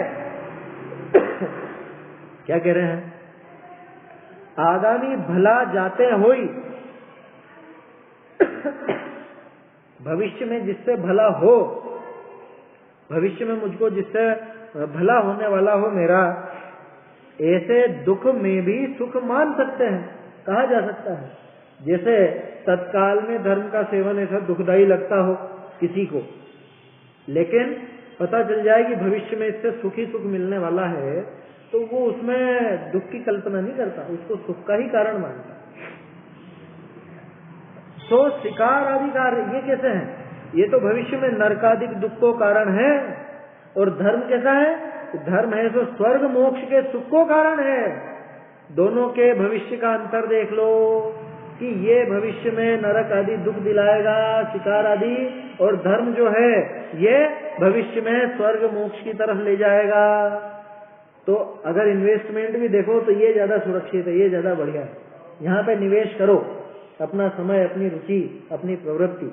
क्या कह रहे हैं? आगामी भला जाते होई, भविष्य में जिससे भला हो, भविष्य में मुझको जिससे भला होने वाला हो मेरा, ऐसे दुख में भी सुख मान सकते हैं, कहा जा सकता है। जैसे तत्काल में धर्म का सेवन ऐसा दुखदाई लगता हो किसी को, लेकिन पता चल जाए कि भविष्य में इससे सुखी सुख मिलने वाला है, तो वो उसमें दुख की कल्पना नहीं करता, उसको सुख का ही कारण मानता। तो शिकार आदि कार्य ये कैसे हैं? ये तो भविष्य में नरकादिक दुख को कारण है। और धर्म कैसा है? धर्म है तो स्वर्ग मोक्ष के सुख को कारण है। दोनों के भविष्य का अंतर देख लो कि ये भविष्य में नरक आदि दुख दिलाएगा, शिकार आदि, और धर्म जो है ये भविष्य में स्वर्ग मोक्ष की तरफ ले जाएगा। तो अगर इन्वेस्टमेंट भी देखो तो ये ज्यादा सुरक्षित है, ये ज्यादा बढ़िया है। यहाँ पे निवेश करो अपना समय, अपनी रुचि, अपनी प्रवृत्ति,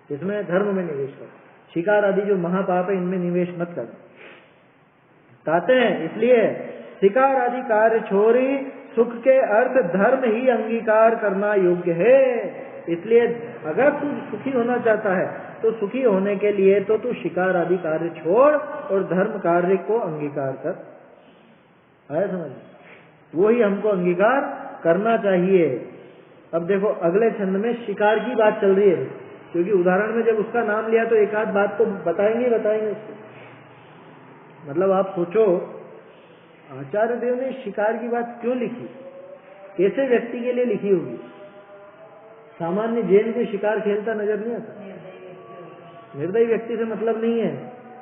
इसमें धर्म में निवेश करो। शिकार आदि जो महापाप है इनमें निवेश मत करो, कहते हैं। इसलिए शिकार आदि कार्य छोड़ी सुख के अर्थ धर्म ही अंगीकार करना योग्य है। इसलिए अगर तू सुखी होना चाहता है तो सुखी होने के लिए तो तू शिकार आदि कार्य छोड़ और धर्म कार्य को अंगीकार कर। आया समझ? वो ही हमको अंगीकार करना चाहिए। अब देखो अगले छंद में शिकार की बात चल रही है, क्योंकि उदाहरण में जब उसका नाम लिया तो एक आध बात तो बताएंगे उसको। मतलब आप सोचो आचार्य देव ने शिकार की बात क्यों लिखी, कैसे व्यक्ति के लिए लिखी होगी? सामान्य जैन कोई शिकार खेलता नजर नहीं आता, निर्दयी व्यक्ति से मतलब नहीं है।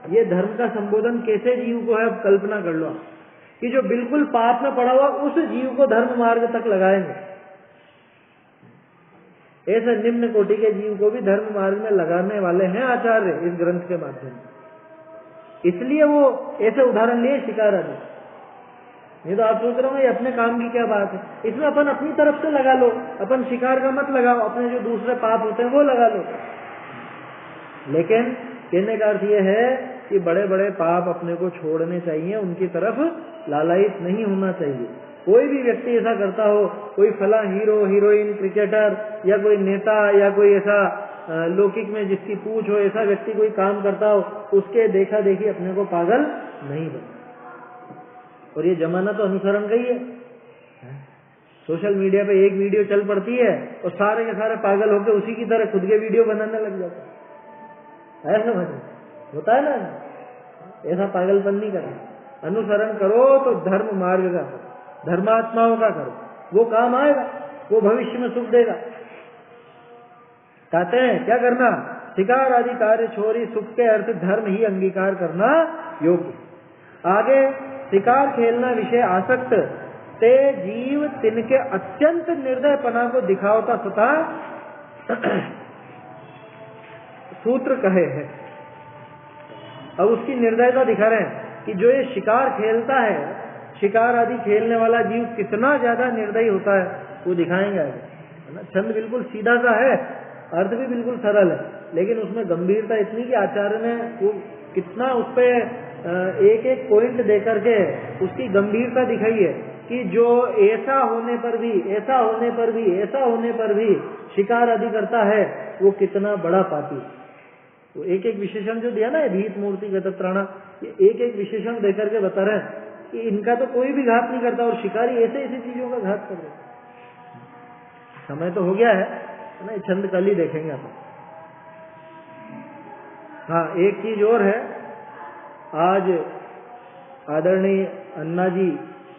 ये धर्म का संबोधन कैसे जीव को है, अब कल्पना कर लो कि जो बिल्कुल पाप में पड़ा हुआ उस जीव को धर्म मार्ग तक लगाएंगे। ऐसे निम्न कोटि के जीव को भी धर्म मार्ग में लगाने वाले हैं आचार्य इस ग्रंथ के माध्यम से। इसलिए वो ऐसे उदाहरण लिए शिकार आदि। नहीं तो आप सोच रहे हो ये अपने काम की क्या बात है, इसमें अपन अपनी तरफ से लगा लो, अपन शिकार का मत लगाओ, अपने जो दूसरे पाप होते हैं वो लगा लो। लेकिन कहने का अर्थ ये है कि बड़े बड़े पाप अपने को छोड़ने चाहिए, उनकी तरफ लालायित नहीं होना चाहिए। कोई भी व्यक्ति ऐसा करता हो, कोई फला हीरो हीरोइन क्रिकेटर या कोई नेता या कोई ऐसा लौकिक में जिसकी पूछ हो, ऐसा व्यक्ति कोई काम करता हो, उसके देखा देखी अपने को पागल नहीं बना। और ये जमाना तो अनुसरण का ही है। सोशल मीडिया पे एक वीडियो चल पड़ती है और सारे के सारे पागल होकर उसी की तरह खुद के वीडियो बनाने लग जाते हैं। ऐसा होता है ना, ऐसा पागलपन नहीं करना। अनुसरण करो तो धर्म मार्ग का करो, धर्मात्माओं का करो, वो काम आएगा, वो भविष्य में सुख देगा। कहते हैं क्या करना, शिकार आदि कार्य छोड़ी सुख के अर्थ धर्म ही अंगीकार करना योग्य। आगे शिकार खेलना विषय आसक्त ते जीव तिनके अत्यंत निर्दयपना को दिखावता स्वतः सूत्र कहे है। अब उसकी निर्दयता दिखा रहे हैं कि जो ये शिकार खेलता है, शिकार आदि खेलने वाला जीव कितना ज्यादा निर्दयी होता है, वो दिखाएंगे आगे। छंद बिल्कुल सीधा सा है, अर्थ भी बिल्कुल सरल है, लेकिन उसमें गंभीरता इतनी कि आचार्य ने वो कितना उस पे एक एक पॉइंट देकर के उसकी गंभीरता दिखाई है कि जो ऐसा होने पर भी, ऐसा होने पर भी, ऐसा होने पर भी शिकार आदि करता है, वो कितना बड़ा पापी। वो एक एक विशेषण जो दिया ना, भीत मूर्ति गतत्राणा, ये एक एक विशेषण देकर के बता रहे हैं कि इनका तो कोई भी घात नहीं करता और शिकारी ऐसे ऐसी चीजों का घात कर रहे। समय तो हो गया है ना, छंद कल ही देखेंगे अपन। हाँ, एक चीज और है, आज आदरणीय अन्ना जी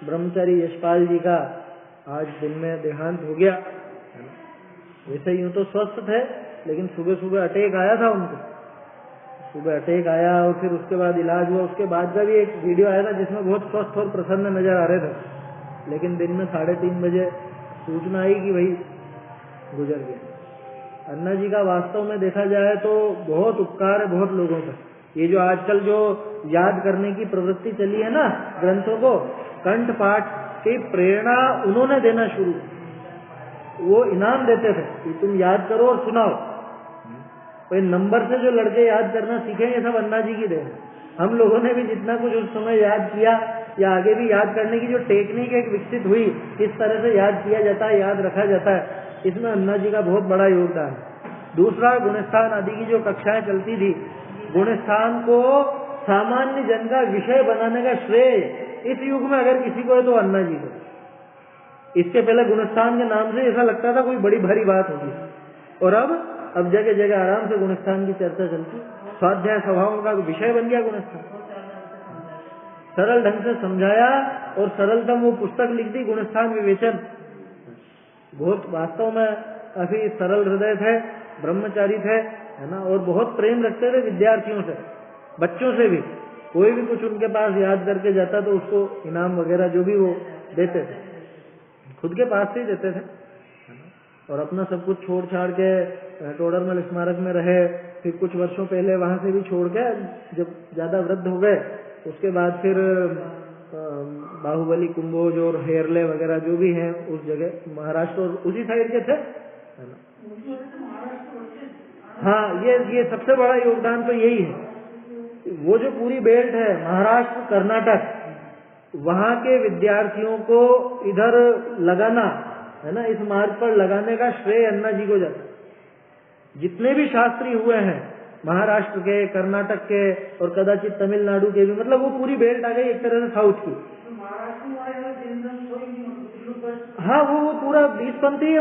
ब्रह्मचारी यशपाल जी का आज दिन में देहांत हो गया। वैसे यूं तो स्वस्थ थे, लेकिन सुबह सुबह अटैक आया था उनको। सुबह अटैक आया और फिर उसके बाद इलाज हुआ। उसके बाद का भी एक वीडियो आया था जिसमें बहुत स्वस्थ और प्रसन्न नजर आ रहे थे, लेकिन दिन में 3:30 बजे सूचना आई कि भाई गुजर गया। अन्ना जी का वास्तव में देखा जाए तो बहुत उपकार है बहुत लोगों का। ये जो आजकल जो याद करने की प्रवृत्ति चली है ना ग्रंथों को, कंठ पाठ की प्रेरणा उन्होंने देना शुरू, वो इनाम देते थे कि तुम याद करो और सुनाओ। तो नंबर से जो लड़के याद करना सीखे, ये सब अन्ना जी की देन। हम लोगों ने भी जितना कुछ उस समय याद किया या आगे भी याद करने की जो टेक्निक एक विकसित हुई, किस तरह से याद किया जाता है, याद रखा जाता है, इसमें अन्ना जी का बहुत बड़ा योगदान है। दूसरा, गुणस्थान आदि की जो कक्षाएं चलती थी, गुणस्थान को सामान्य जन का विषय बनाने का श्रेय इस युग में अगर किसी को है तो अन्ना जी को। इसके पहले गुणस्थान के नाम से ऐसा लगता था कोई बड़ी भारी बात होगी, और अब जगह जगह आराम से गुणस्थान की चर्चा चलती। स्वाध्याय सभाओं का विषय बन गया गुणस्थान, सरल ढंग से समझाया और सरलतम वो पुस्तक लिख दी, गुणस्थान विवेचन। बहुत वास्तव में काफी सरल हृदय थे, ब्रह्मचारी थे, है ना, और बहुत प्रेम रखते थे विद्यार्थियों से, बच्चों से भी। कोई भी कुछ उनके पास याद करके जाता तो उसको इनाम वगैरह जो भी वो देते थे, खुद के पास से ही देते थे। और अपना सब कुछ छोड़ छाड़ के टोडरमल स्मारक में रहे, फिर कुछ वर्षों पहले वहां से भी छोड़ के जब ज्यादा वृद्ध हो गए, उसके बाद फिर बाहुबली, कुंभोज और हेरले वगैरह जो भी हैं उस जगह महाराष्ट्र और उसी साइड के थे, है ना। हाँ, ये सबसे बड़ा योगदान तो यही है। वो जो पूरी बेल्ट है महाराष्ट्र कर्नाटक, वहां के विद्यार्थियों को इधर लगाना, है ना, इस मार्ग पर लगाने का श्रेय अन्ना जी को जाता। जितने भी शास्त्री हुए हैं महाराष्ट्र के, कर्नाटक के और कदाचित तमिलनाडु के भी, मतलब वो पूरी बेल्ट आ गई एक तरह से साउथ की। हाँ, वो पूरा 20पंथी है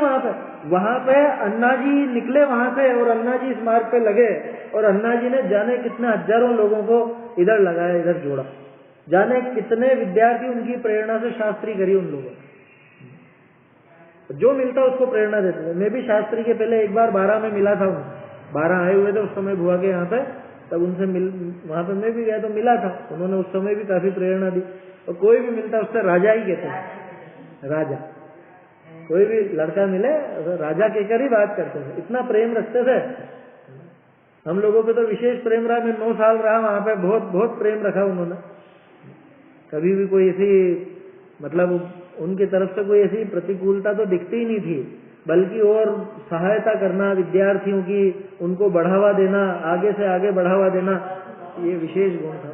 वहां पे अन्ना जी निकले वहां से, और अन्ना जी इस मार्ग पे लगे, और अन्ना जी ने जाने कितने हजारों लोगों को इधर लगाया, इधर जोड़ा। जाने कितने विद्यार्थी उनकी प्रेरणा से शास्त्री करी उन लोगों ने। जो मिलता उसको प्रेरणा देते थे। मैं भी शास्त्री के पहले एक बार 12 में मिला था, 12 आए हुए थे उस समय बुआ के यहाँ पे, तब उनसे वहां पे मैं भी गया तो मिला था। उन्होंने उस समय भी काफी प्रेरणा दी। और कोई भी मिलता उससे राजा ही कहते हैं, राजा। कोई भी लड़का मिले राजा कहकर ही बात करते थे, इतना प्रेम रखते थे। हम लोगों पे तो विशेष प्रेम रहा। मैं 9 साल रहा वहां पे, बहुत बहुत प्रेम रखा उन्होंने। कभी भी कोई ऐसी, मतलब उनकी तरफ से कोई ऐसी प्रतिकूलता तो दिखती ही नहीं थी। बल्कि और सहायता करना विद्यार्थियों की, उनको बढ़ावा देना, आगे से आगे बढ़ावा देना, ये विशेष गुण था।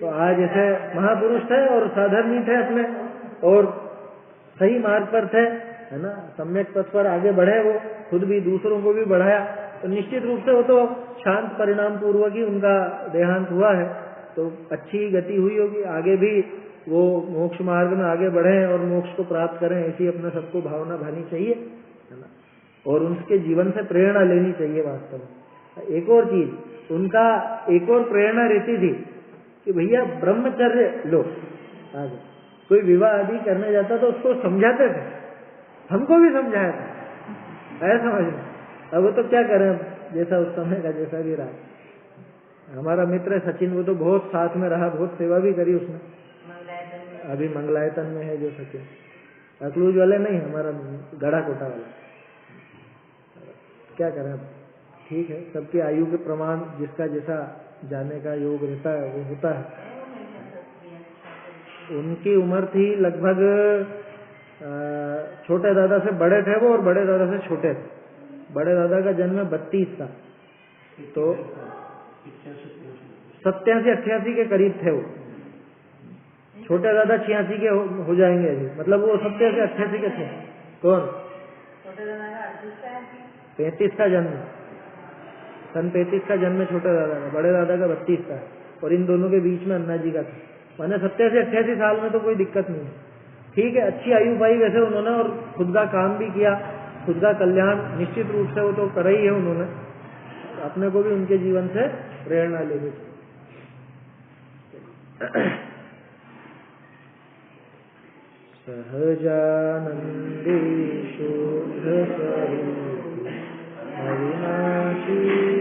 तो आज ऐसे महापुरुष थे और साधर्मी थे अपने, और सही मार्ग पर थे, है ना, सम्यक पथ पर आगे बढ़े, वो खुद भी दूसरों को भी बढ़ाया। तो निश्चित रूप से वो तो शांत परिणाम पूर्वक ही उनका देहांत हुआ है, तो अच्छी गति हुई होगी, आगे भी वो मोक्ष मार्ग में आगे बढ़े और मोक्ष को प्राप्त करें, ऐसी अपने सबको भावना भानी चाहिए, है ना, और उनके जीवन से प्रेरणा लेनी चाहिए। वास्तव में एक और चीज, उनका एक और प्रेरणा रहती थी कि भैया ब्रह्मचर्य लो। आगे कोई विवाह आदि करने जाता तो उसको समझाते थे, हमको भी समझाया था, ऐसा समझना। अब वो तो क्या करें, जैसा उस समय का जैसा भी रहा। हमारा मित्र सचिन, वो तो बहुत साथ में रहा, बहुत सेवा भी करी उसने, अभी मंगलायतन में है जो सचिन, अकलूज वाले नहीं, हमारा गढ़ा कोटा वाला। क्या करें अब, ठीक है, सबकी आयु के प्रमाण जिसका जैसा जाने का योग रहता है वो होता है। उनकी उम्र थी लगभग, छोटे दादा से बड़े थे वो और बड़े दादा से छोटे थे। बड़े दादा का जन्म 32 था, तो 87-88 के करीब थे वो। छोटे दादा 86 के हो जाएंगे अभी, मतलब वो 87-88 के थे। कौन? 35 का जन्म, सन 35 का जन्म छोटे दादा का, बड़े दादा का 32 का, और इन दोनों के बीच में अन्ना जी का था। माने 87-88 साल में तो कोई दिक्कत नहीं है, ठीक है, अच्छी आयु पाई वैसे उन्होंने, और खुद का काम भी किया, खुद का कल्याण निश्चित रूप से वो तो करा ही है उन्होंने। अपने को भी उनके जीवन से प्रेरणा लेनी चाहिए। सहजानंदी शुद्ध स्वरूप अविनाशी